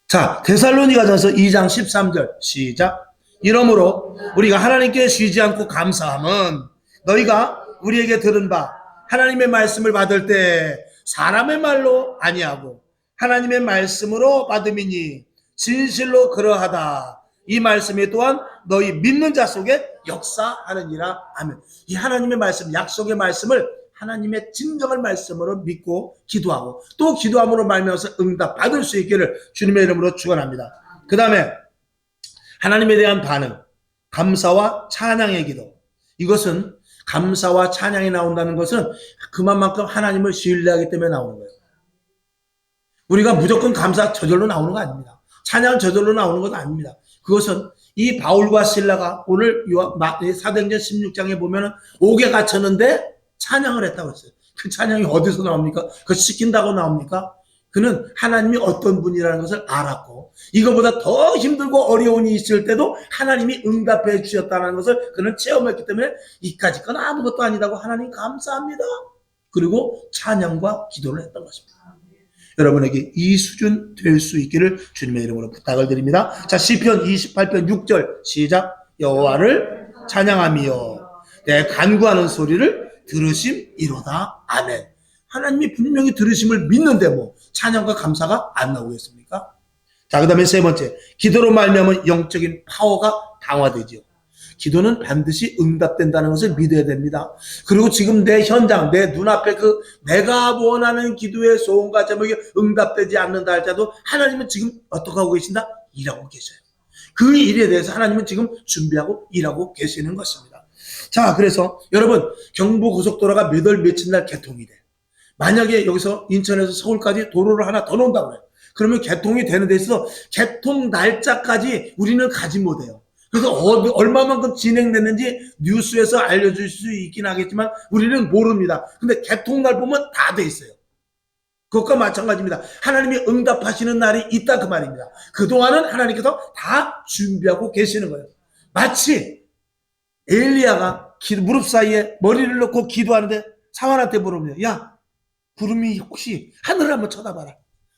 자, 데살로니가전서 2장 13절 시작. 이러므로 우리가 하나님께 쉬지 않고 감사함은 너희가 우리에게 들은 바 하나님의 말씀을 받을 때 사람의 말로 아니하고 하나님의 말씀으로 받음이니 진실로 그러하다. 이 말씀이 또한 너희 믿는 자 속에 역사하느니라. 아멘. 이 하나님의 말씀, 약속의 말씀을 하나님의 진정한 말씀으로 믿고 기도하고 또 기도함으로 말미암아서 응답 받을 수 있기를 주님의 이름으로 축원합니다. 그 다음에 하나님에 대한 반응, 감사와 찬양의 기도. 이것은 감사와 찬양이 나온다는 것은 그만큼 하나님을 신뢰하기 때문에 나오는 거예요. 우리가 무조건 감사 저절로 나오는 거 아닙니다. 찬양 저절로 나오는 것 아닙니다. 그것은 이 바울과 실라가 오늘 사도행전 16장에 보면은 옥에 갇혔는데 찬양을 했다고 했어요. 그 찬양이 어디서 나옵니까? 그거 시킨다고 나옵니까? 그는 하나님이 어떤 분이라는 것을 알았고 이거보다 더 힘들고 어려운 일이 있을 때도 하나님이 응답해 주셨다는 것을 그는 체험했기 때문에 이까짓 건 아무것도 아니다고 하나님 감사합니다. 그리고 찬양과 기도를 했던 것입니다. 여러분에게 이 수준 될 수 있기를 주님의 이름으로 부탁을 드립니다. 자, 시편 28편 6절 시작. 여호와를 찬양하며 내 간구하는 소리를 들으심이로다. 아멘. 하나님이 분명히 들으심을 믿는데 뭐 찬양과 감사가 안 나오겠습니까? 자, 그 다음에 세 번째, 기도로 말미암은 영적인 파워가 강화되죠. 기도는 반드시 응답된다는 것을 믿어야 됩니다. 그리고 지금 내 현장, 내 눈앞에 그 내가 원하는 기도의 소원과 제목이 응답되지 않는다 할지라도 하나님은 지금 어떻게 하고 계신다? 일하고 계셔요. 그 일에 대해서 하나님은 지금 준비하고 일하고 계시는 것입니다. 자, 그래서 여러분, 경부고속도로가 몇 월 며칠 날 개통이 돼. 만약에 여기서 인천에서 서울까지 도로를 하나 더 놓는다고 그래요. 그러면 개통이 되는 데 있어서 개통 날짜까지 우리는 가지 못해요. 그래서 얼마만큼 진행됐는지 뉴스에서 알려줄 수 있긴 하겠지만 우리는 모릅니다. 근데 개통날 보면 다 돼 있어요. 그것과 마찬가지입니다. 하나님이 응답하시는 날이 있다 그 말입니다. 그동안은 하나님께서 다 준비하고 계시는 거예요. 마치 엘리야가 무릎 사이에 머리를 넣고 기도하는데 사환한테 물어보면, 야, 구름이 혹시 하늘을 한번 쳐다봐라.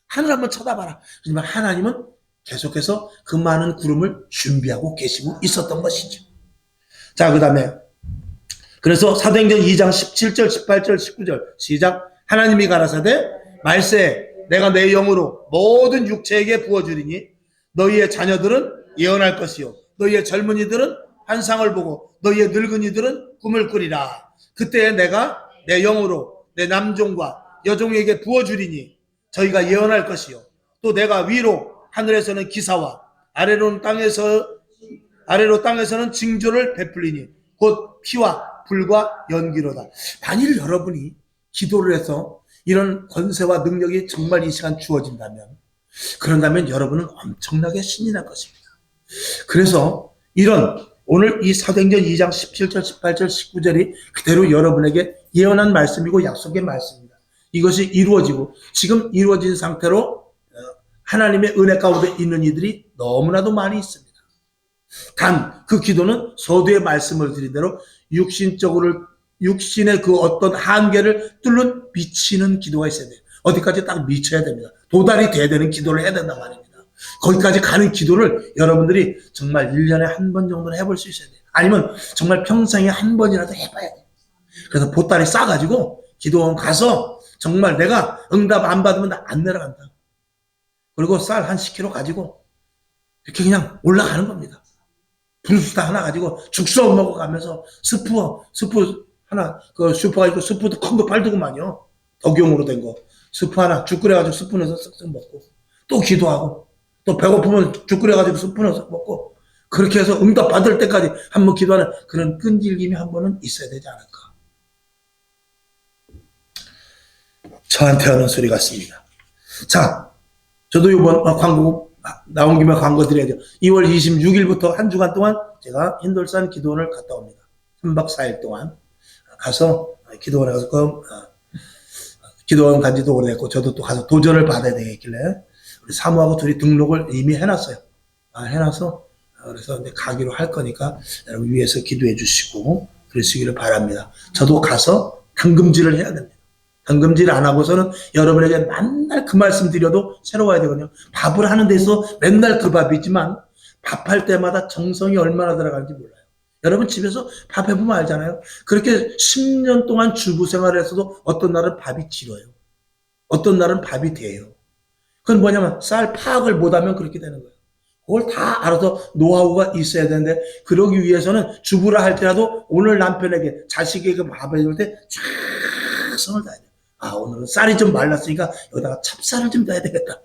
하늘 한번 쳐다봐라. 하지만 하나님은 계속해서 그 많은 구름을 준비하고 계시고 있었던 것이죠. 자, 그 다음에 그래서 사도행전 2장 17절, 18절, 19절 시작. 하나님이 가라사대 말세 내가 내 영으로 모든 육체에게 부어주리니 너희의 자녀들은 예언할 것이요 너희의 젊은이들은 환상을 보고 너희의 늙은이들은 꿈을 꾸리라. 그때 내가 내 영으로 내 남종과 여종에게 부어주리니 저희가 예언할 것이요 또 내가 위로 하늘에서는 기사와 아래로 땅에서는 징조를 베풀리니 곧 피와 불과 연기로다. 만일 여러분이 기도를 해서 이런 권세와 능력이 정말 이 시간 주어진다면, 그런다면 여러분은 엄청나게 신이 날 것입니다. 그래서 이런 오늘 이 사도행전 2장 17절, 18절, 19절이 그대로 여러분에게 예언한 말씀이고 약속의 말씀입니다. 이것이 이루어지고 지금 이루어진 상태로 하나님의 은혜 가운데 있는 이들이 너무나도 많이 있습니다. 단 그 기도는 서두에 말씀을 드린 대로 육신의 그 어떤 한계를 뚫는 미치는 기도가 있어야 돼요. 어디까지 딱 미쳐야 됩니다. 도달이 돼야 되는 기도를 해야 된단 말입니다. 거기까지 가는 기도를 여러분들이 정말 1년에 한 번 정도는 해볼 수 있어야 돼요. 아니면 정말 평생에 한 번이라도 해봐야 돼요. 그래서 보따리 싸가지고 기도원 가서 정말 내가 응답 안 받으면 나 안 내려간다. 그리고 쌀 한 10kg 가지고 이렇게 그냥 올라가는 겁니다. 분수다 하나 가지고 죽서 먹어가면서 스프 하나, 그 슈퍼가 있고 스프도 큰 거 팔더구만요. 덕용으로 된 거. 스프 하나, 죽 끓여가지고 스프 넣어서 쓱쓱 먹고, 또 기도하고, 또 배고프면 죽 끓여가지고 스프 넣어서 먹고, 그렇게 해서 응답 받을 때까지 한번 기도하는 그런 끈질김이 한 번은 있어야 되지 않을까. 저한테 하는 소리 같습니다. 자, 저도 이번 광고, 나온 김에 광고 드려야죠. 2월 26일부터 한 주간 동안 제가 힌돌산 기도원을 갔다 옵니다. 3박 4일 동안 가서 기도원에 가서 기도원 간지도 오래됐고 저도 또 가서 도전을 받아야 되겠길래 우리 사모하고 둘이 등록을 이미 해놨어요. 해놔서 그래서 이제 가기로 할 거니까 여러분 위에서 기도해 주시고 그러시기를 바랍니다. 저도 가서 당금질을 해야 됩니다. 당금질 안 하고서는 여러분에게 맨날 그 말씀 드려도 새로워야 되거든요. 밥을 하는 데서 맨날 그 밥이지만 밥할 때마다 정성이 얼마나 들어가는지 몰라요. 여러분 집에서 밥 해보면 알잖아요. 그렇게 10년 동안 주부 생활을 했어도 어떤 날은 밥이 질어요. 어떤 날은 밥이 돼요. 그건 뭐냐면 쌀 파악을 못하면 그렇게 되는 거예요. 그걸 다 알아서 노하우가 있어야 되는데 그러기 위해서는 주부라 할지라도 오늘 남편에게 자식에게 밥 해줄 때 최선을 다해야 돼요. 오늘은 쌀이 좀 말랐으니까 여기다가 찹쌀을 좀 넣어야 되겠다.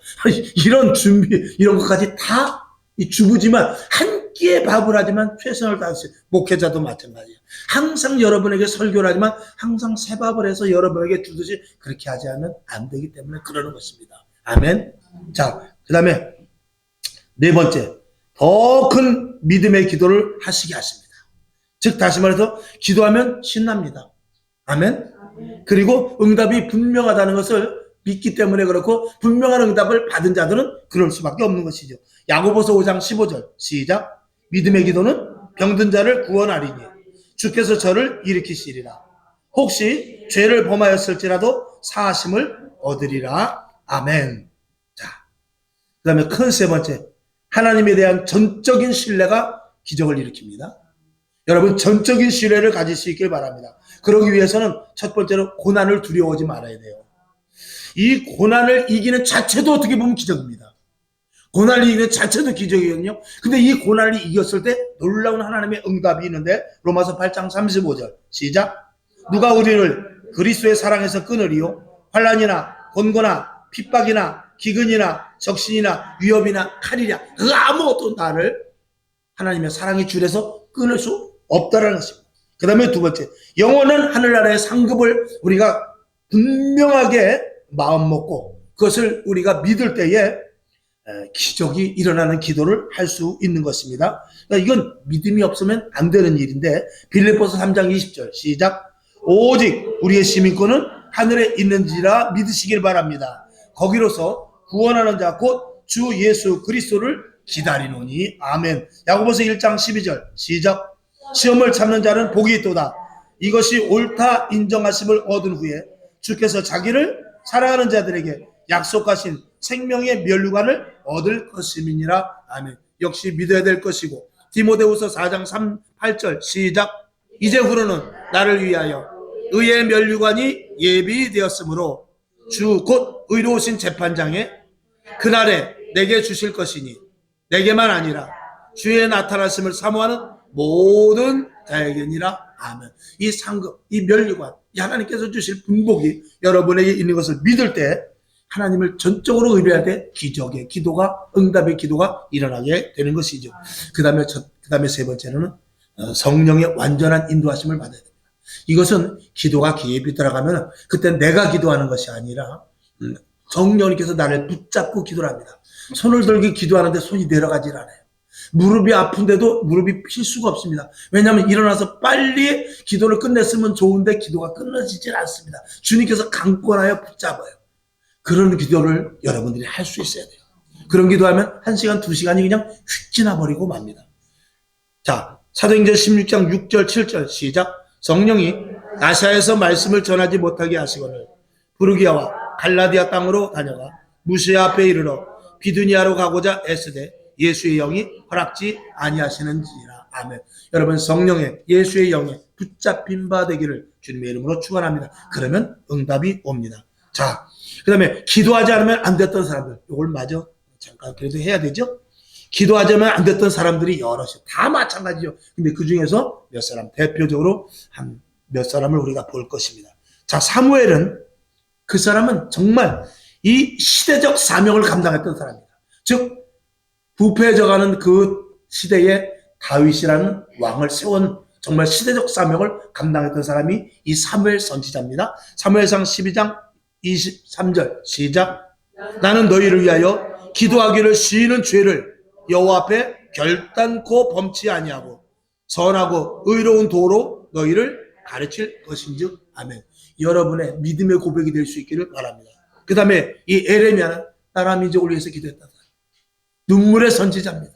이런 준비, 이런 것까지 다 이 주부지만 한 끼의 밥을 하지만 최선을 다했어요. 목회자도 마찬가지예요. 항상 여러분에게 설교를 하지만 항상 새 밥을 해서 여러분에게 주듯이 그렇게 하지 않으면 안 되기 때문에 그러는 것입니다. 아멘. 자, 그 다음에 네 번째, 더 큰 믿음의 기도를 하시게 하십니다. 즉 다시 말해서 기도하면 신납니다. 아멘. 그리고 응답이 분명하다는 것을 믿기 때문에 그렇고 분명한 응답을 받은 자들은 그럴 수밖에 없는 것이죠. 야고보서 5장 15절 시작. 믿음의 기도는 병든 자를 구원하리니 주께서 저를 일으키시리라. 혹시 죄를 범하였을지라도 사하심을 얻으리라. 아멘. 자, 그 다음에 큰 세 번째, 하나님에 대한 전적인 신뢰가 기적을 일으킵니다. 여러분 전적인 신뢰를 가질 수 있길 바랍니다. 그러기 위해서는 첫 번째로 고난을 두려워하지 말아야 돼요. 이 고난을 이기는 자체도 어떻게 보면 기적입니다. 고난이 이기는 자체도 기적이거든요. 근데 이 고난이 이겼을 때 놀라운 하나님의 응답이 있는데 로마서 8장 35절 시작. 누가 우리를 그리스도의 사랑에서 끊으리요? 환난이나 곤고나 핍박이나 기근이나 적신이나 위협이나 칼이랴 그 아무것도 나를 하나님의 사랑의 줄에서 끊을 수 없다라는 것입니다. 그 다음에 두 번째, 영원한 하늘나라의 상급을 우리가 분명하게 마음 먹고 그것을 우리가 믿을 때에 기적이 일어나는 기도를 할 수 있는 것입니다. 그러니까 이건 믿음이 없으면 안 되는 일인데 빌립보서 3장 20절 시작. 오직 우리의 시민권은 하늘에 있는지라 믿으시길 바랍니다. 거기로서 구원하는 자 곧 주 예수 그리스도를 기다리노니 아멘. 야고보서 1장 12절 시작. 시험을 참는 자는 복이 있도다. 이것이 옳다 인정하심을 얻은 후에 주께서 자기를 사랑하는 자들에게 약속하신 생명의 면류관을 얻을 것임이니라 아멘. 역시 믿어야 될 것이고 디모데후서 4장 8절 시작. 이제후로는 나를 위하여 의의 면류관이 예비되었으므로 주 곧 의로우신 재판장에 그날에 내게 주실 것이니 내게만 아니라 주의 나타나심을 사모하는 모든 자에게니라 아멘. 이 상급, 이 면류관, 이 하나님께서 주실 분복이 여러분에게 있는 것을 믿을 때 하나님을 전적으로 의뢰할 때 기적의 기도가, 응답의 기도가 일어나게 되는 것이죠. 그 다음에 세 번째는 성령의 완전한 인도하심을 받아야 됩니다. 이것은 기도가 기입이 들어가면 그때 내가 기도하는 것이 아니라 성령님께서 나를 붙잡고 기도를 합니다. 손을 들고 기도하는데 손이 내려가질 않아요. 무릎이 아픈데도 무릎이 필 수가 없습니다. 왜냐하면 일어나서 빨리 기도를 끝냈으면 좋은데 기도가 끝나지질 않습니다. 주님께서 강권하여 붙잡아요. 그런 기도를 여러분들이 할 수 있어야 돼요. 그런 기도하면 1시간, 2시간이 그냥 휙 지나버리고 맙니다. 자, 사도행전 16장 6절, 7절 시작. 성령이 아시아에서 말씀을 전하지 못하게 하시거늘 부르기아와 갈라디아 땅으로 다녀가 무시아 앞에 이르러 비두니아로 가고자 애쓰되 예수의 영이 허락지 아니하시는지라 아멘. 여러분 성령의 예수의 영에 붙잡힌 바 되기를 주님의 이름으로 축원합니다. 그러면 응답이 옵니다. 자, 그 다음에 기도하지 않으면 안 됐던 사람들, 이걸 마저 잠깐 그래도 해야 되죠. 기도하자면 안 됐던 사람들이 여럿이 다 마찬가지죠. 근데 그 중에서 몇 사람, 대표적으로 한 몇 사람을 우리가 볼 것입니다. 자, 사무엘은 그 사람은 정말 이 시대적 사명을 감당했던 사람입니다. 즉 부패해져가는 그 시대에 다윗이라는 왕을 세운 정말 시대적 사명을 감당했던 사람이 이 사무엘 선지자입니다. 사무엘상 12장 23절 시작. 나는 너희를 위하여 기도하기를 쉬는 죄를 여호와 앞에 결단코 범치 아니하고 선하고 의로운 도로 너희를 가르칠 것인즉 아멘. 여러분의 믿음의 고백이 될 수 있기를 바랍니다. 그 다음에 이 에레미야는 나라 민족을 위해서 기도했다. 눈물의 선지자입니다.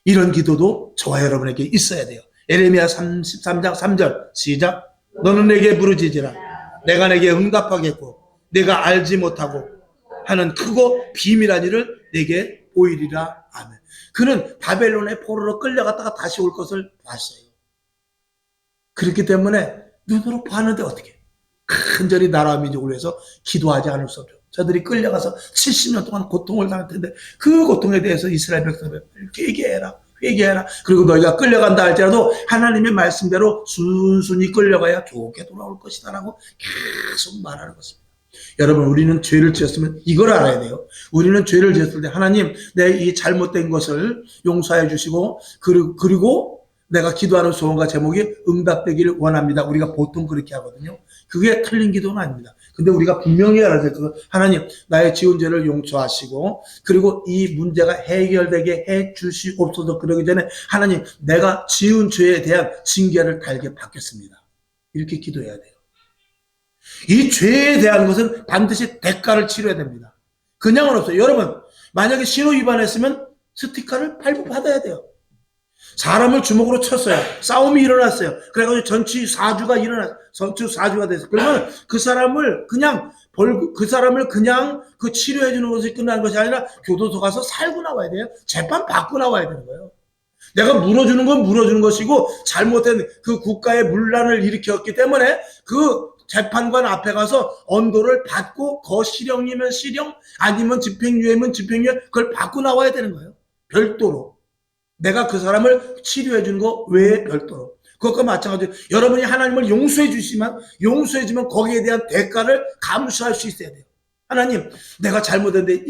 이런 기도도 저와 여러분에게 있어야 돼요. 에레미야 33장 3절 시작. 너는 내게 부르짖으라. 내가 내게 응답하겠고 내가 알지 못하고 하는 크고 비밀한 일을 내게 보이리라. 아멘. 그는 바벨론의 포로로 끌려갔다가 다시 올 것을 봤어요. 그렇기 때문에 눈으로 봤는데 어떻게 간절히 나라와 민족을 위해서 기도하지 않을 수 없죠. 저들이 끌려가서 70년 동안 고통을 당할 텐데 그 고통에 대해서 이스라엘 백성들 회개해라. 회개해라. 그리고 너희가 끌려간다 할지라도 하나님의 말씀대로 순순히 끌려가야 좋게 돌아올 것이다 라고 계속 말하는 것입니다. 여러분 우리는 죄를 지었으면 이걸 알아야 돼요. 우리는 죄를 지었을 때 하나님 내 이 잘못된 것을 용서해 주시고 그리고 내가 기도하는 소원과 제목이 응답되기를 원합니다. 우리가 보통 그렇게 하거든요. 그게 틀린 기도는 아닙니다. 근데 우리가 분명히 알아야 될 것은 하나님 나의 지은 죄를 용서하시고 그리고 이 문제가 해결되게 해 주시옵소서. 그러기 전에 하나님 내가 지은 죄에 대한 징계를 달게 받겠습니다. 이렇게 기도해야 돼요. 이 죄에 대한 것은 반드시 대가를 치러야 됩니다. 그냥은 없어요. 여러분 만약에 신호 위반했으면 스티커를 발부받아야 돼요. 사람을 주먹으로 쳤어요. 싸움이 일어났어요. 그래가지고 전치 4주가 일어났어요. 전치 4주가 됐어요. 그러면 그 사람을 그냥 그 치료해 주는 것이 끝나는 것이 아니라 교도소 가서 살고 나와야 돼요. 재판 받고 나와야 되는 거예요. 내가 물어주는 건 물어주는 것이고 잘못된 그 국가의 문란을 일으켰기 때문에 그 재판관 앞에 가서 언도를 받고 거실형이면 실형 아니면 집행유예면 집행유예 그걸 받고 나와야 되는 거예요. 별도로. 내가 그 사람을 치료해 주는 거 외에 별도로. 그것과 마찬가지로 여러분이 하나님을 용서해 주면 거기에 대한 대가를 감수할 수 있어야 돼요. 하나님, 내가 잘못했는데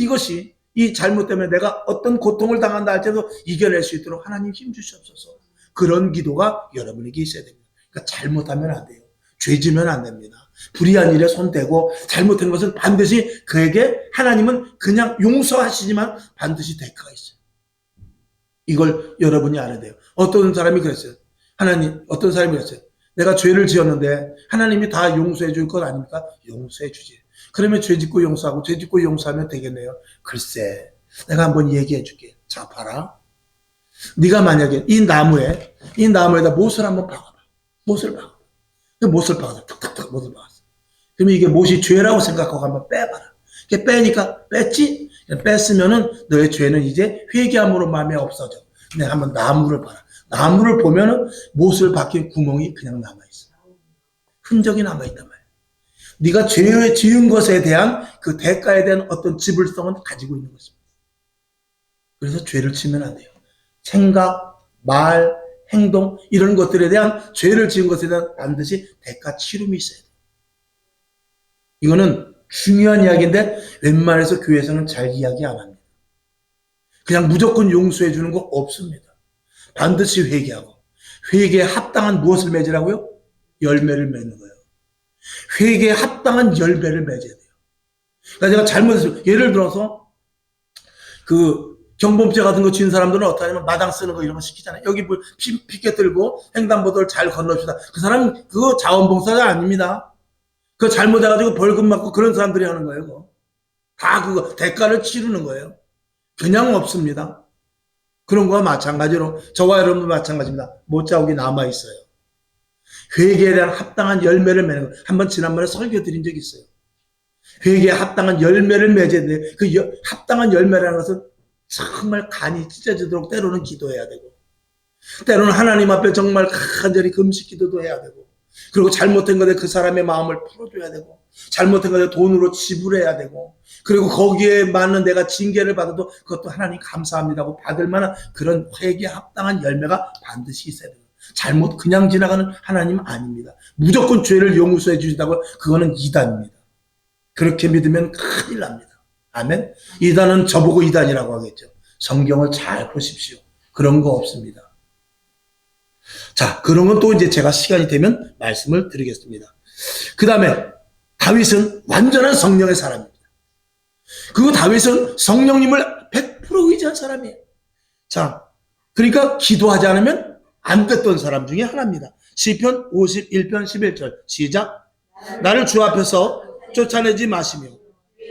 이 잘못 때문에 내가 어떤 고통을 당한다 할지라도 이겨낼 수 있도록 하나님 힘 주시옵소서. 그런 기도가 여러분에게 있어야 됩니다. 그러니까 잘못하면 안 돼요. 죄지면 안 됩니다. 불의한 일에 손대고 잘못한 것은 반드시 그에게 하나님은 그냥 용서하시지만 반드시 대가가 있어요. 이걸 여러분이 알아야 돼요. 어떤 사람이 그랬어요. 내가 죄를 지었는데 하나님이 다 용서해 줄 것 아닙니까? 용서해 주지. 그러면 죄 짓고 용서하고 죄 짓고 용서하면 되겠네요. 글쎄, 내가 한번 얘기해 줄게. 자, 봐라. 네가 만약에 이 나무에다 못을 한번 박아봐. 못을 박아서 툭툭툭 못을 박았어. 그러면 이게 못이 죄라고 생각하고 한번 빼봐라. 이렇게 빼니까 뺐지? 뺐으면은 너의 죄는 이제 회개함으로 마음에 없어져. 근데 한번 나무를 봐라. 나무를 보면은 못을 박힌 구멍이 그냥 남아있어. 흔적이 남아있단 말이야. 네가 죄에 지은 것에 대한 그 대가에 대한 어떤 지불성은 가지고 있는 것입니다. 그래서 죄를 지면 안 돼요. 생각, 말, 행동 이런 것들에 대한 죄를 지은 것에 대한 반드시 대가 치름이 있어야 돼요. 이거는 중요한 이야기인데 웬만해서 교회에서는 잘 이야기 안 합니다. 그냥 무조건 용서해 주는 거 없습니다. 반드시 회개하고 회개에 합당한 무엇을 맺으라고요? 열매를 맺는 거예요. 회개에 합당한 열매를 맺어야 돼요. 그러니까 제가 잘못했어요. 예를 들어서 그 경범죄 같은 거 지은 사람들은 어떻게 하냐면 마당 쓰는 거 이런 거 시키잖아요. 여기 뭐 피켓 들고 횡단보도를 잘 건너주다. 그 사람 그거 자원봉사자 아닙니다. 그거 잘못해가지고 벌금 받고 그런 사람들이 하는 거예요. 그거. 다 그거 대가를 치르는 거예요. 그냥 없습니다. 그런 거와 마찬가지로 저와 여러분도 마찬가지입니다. 못자국이 남아있어요. 회개에 대한 합당한 열매를 맺는 거. 한번 지난번에 설교 드린 적이 있어요. 회개에 합당한 열매를 맺어야 돼. 그 합당한 열매라는 것은 정말 간이 찢어지도록 때로는 기도해야 되고 때로는 하나님 앞에 정말 간절히 금식 기도도 해야 되고 그리고 잘못한 것에 그 사람의 마음을 풀어줘야 되고 잘못한 것에 돈으로 지불해야 되고 그리고 거기에 맞는 내가 징계를 받아도 그것도 하나님 감사합니다고 받을 만한 그런 회개에 합당한 열매가 반드시 있어야 돼요. 잘못 그냥 지나가는 하나님 아닙니다. 무조건 죄를 용서해 주신다고 그거는 이단입니다. 그렇게 믿으면 큰일 납니다. 아멘. 이단은 저보고 이단이라고 하겠죠. 성경을 잘 보십시오. 그런 거 없습니다. 자, 그런 건 또 이제 제가 시간이 되면 말씀을 드리겠습니다. 그 다음에 다윗은 완전한 성령의 사람입니다. 그리고 다윗은 성령님을 100% 의지한 사람이에요. 자, 그러니까 기도하지 않으면 안 됐던 사람 중에 하나입니다. 시편 51편 11절 시작. 나를 주 앞에서 쫓아내지 마시며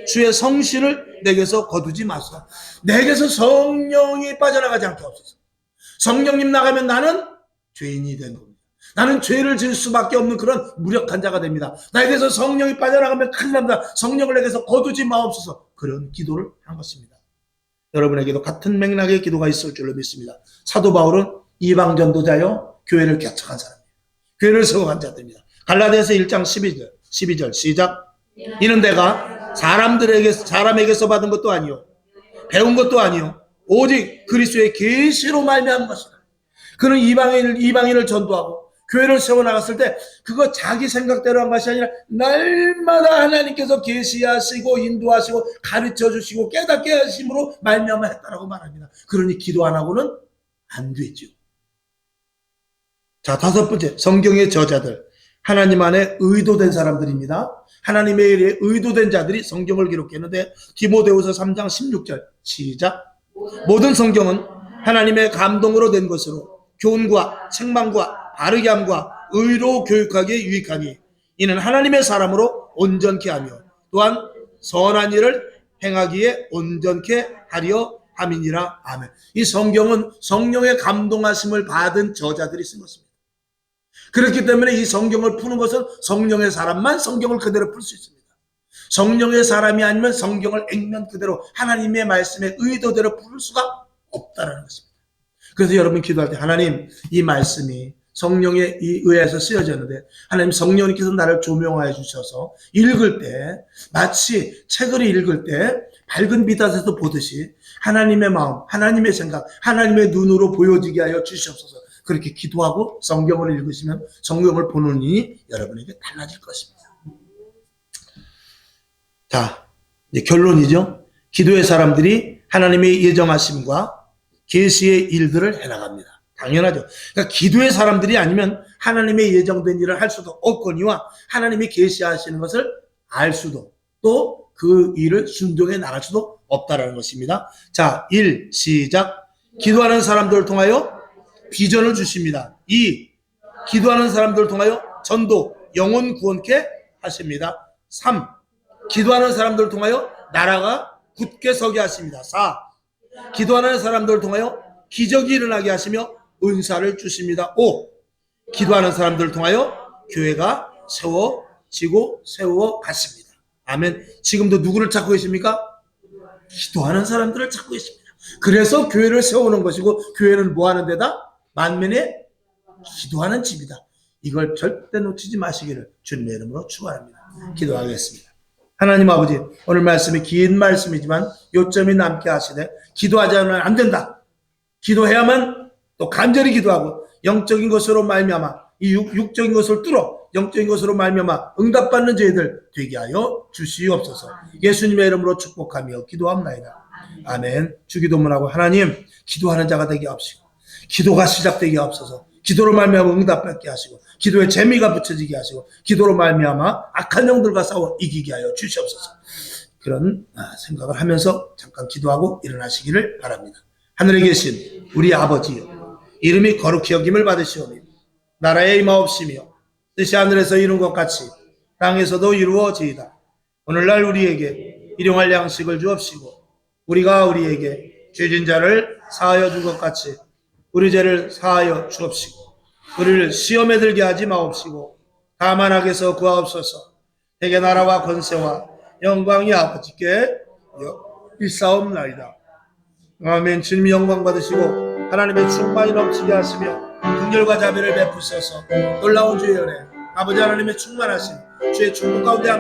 주의 성신을 내게서 거두지 마소서. 내게서 성령이 빠져나가지 않게 하옵소서. 성령님 나가면 나는 죄인이 된 겁니다. 나는 죄를 지을 수밖에 없는 그런 무력한 자가 됩니다. 나에게서 성령이 빠져나가면 큰일 납니다. 성령을 내게서 거두지 마옵소서. 그런 기도를 한 것입니다. 여러분에게도 같은 맥락의 기도가 있을 줄로 믿습니다. 사도 바울은 이방 전도자여 교회를 개척한 사람입니다. 교회를 세워간 자들입니다. 갈라디아서 1장 12절 시작. 이는 내가 사람에게서 받은 것도 아니요 배운 것도 아니요 오직 그리스도의 계시로 말미암은 것이다. 그는 이방인을 전도하고 교회를 세워나갔을 때 그거 자기 생각대로 한 것이 아니라 날마다 하나님께서 계시하시고 인도하시고 가르쳐주시고 깨닫게 하심으로 말미암아 했다라고 말합니다. 그러니 기도 안 하고는 안 되죠. 자, 다섯 번째, 성경의 저자들, 하나님 안에 의도된 사람들입니다. 하나님의 일에 의도된 자들이 성경을 기록했는데 디모데후서 3장 16절 시작. 모든 성경은 하나님의 감동으로 된 것으로 교훈과 책망과 바르게 함과 의로 교육하기에 유익하니 이는 하나님의 사람으로 온전케 하며 또한 선한 일을 행하기에 온전케 하려 함이니라. 아멘. 이 성경은 성령의 감동하심을 받은 저자들이 쓴 것입니다. 그렇기 때문에 이 성경을 푸는 것은 성령의 사람만 성경을 그대로 풀 수 있습니다. 성령의 사람이 아니면 성경을 액면 그대로 하나님의 말씀의 의도대로 풀 수가 없다는 것입니다. 그래서 여러분 기도할 때 하나님 이 말씀이 성령에 의해서 쓰여졌는데 하나님 성령님께서 나를 조명하여 주셔서 읽을 때 마치 책을 읽을 때 밝은 빛에서 보듯이 하나님의 마음, 하나님의 생각, 하나님의 눈으로 보여지게 하여 주시옵소서. 그렇게 기도하고 성경을 읽으시면 성경을 보는 일이 여러분에게 달라질 것입니다. 자, 이제 결론이죠. 기도의 사람들이 하나님의 예정하심과 계시의 일들을 해나갑니다. 당연하죠. 그러니까 기도의 사람들이 아니면 하나님의 예정된 일을 할 수도 없거니와 하나님이 계시하시는 것을 알 수도 또 그 일을 순종해 나갈 수도 없다라는 것입니다. 자, 1. 시작. 기도하는 사람들을 통하여 비전을 주십니다. 2. 기도하는 사람들을 통하여 전도, 영혼 구원케 하십니다. 3. 기도하는 사람들을 통하여 나라가 굳게 서게 하십니다. 4. 기도하는 사람들을 통하여 기적이 일어나게 하시며 은사를 주십니다. 5. 기도하는 사람들을 통하여 교회가 세워지고 세워갔습니다. 아멘. 지금도 누구를 찾고 계십니까? 기도하는 사람들을 찾고 계십니다. 그래서 교회를 세우는 것이고 교회는 뭐 하는 데다? 만민의 기도하는 집이다. 이걸 절대 놓치지 마시기를 주님의 이름으로 축원합니다. 기도하겠습니다. 하나님 아버지, 오늘 말씀이 긴 말씀이지만 요점이 남게 하시되 기도하지 않으면 안 된다. 기도해야만 또 간절히 기도하고 영적인 것으로 말미암아 이 육적인 것을 뚫어 영적인 것으로 말미암아 응답받는 저희들 되게 하여 주시옵소서. 예수님의 이름으로 축복하며 기도합나이다. 아멘. 주기도문하고 하나님 기도하는 자가 되게 하옵시고 기도가 시작되게 하옵소서. 기도로 말미암아 응답받게 하시고 기도에 재미가 붙여지게 하시고 기도로 말미암아 악한 영들과 싸워 이기게 하여 주시옵소서. 그런 생각을 하면서 잠깐 기도하고 일어나시기를 바랍니다. 하늘에 계신 우리 아버지여, 이름이 거룩히 여김을 받으시오며 나라의 임하옵시며 뜻이 하늘에서 이룬 것 같이 땅에서도 이루어지이다. 오늘날 우리에게 일용할 양식을 주옵시고 우리가 우리에게 죄진 자를 사하여 준 것 같이 우리 죄를 사하여 주옵시고 우리를 시험에 들게 하지 마옵시고 다만 악에서 구하옵소서. 대개 나라와 권세와 영광이 아버지께 일사옵나이다. 아멘. 주님 영광 받으시고 하나님의 충만이 넘치게 하시며 긍휼과 자비를 베푸셔서 놀라운 주의 은혜 아버지 하나님의 충만하신 주의 축복 가운데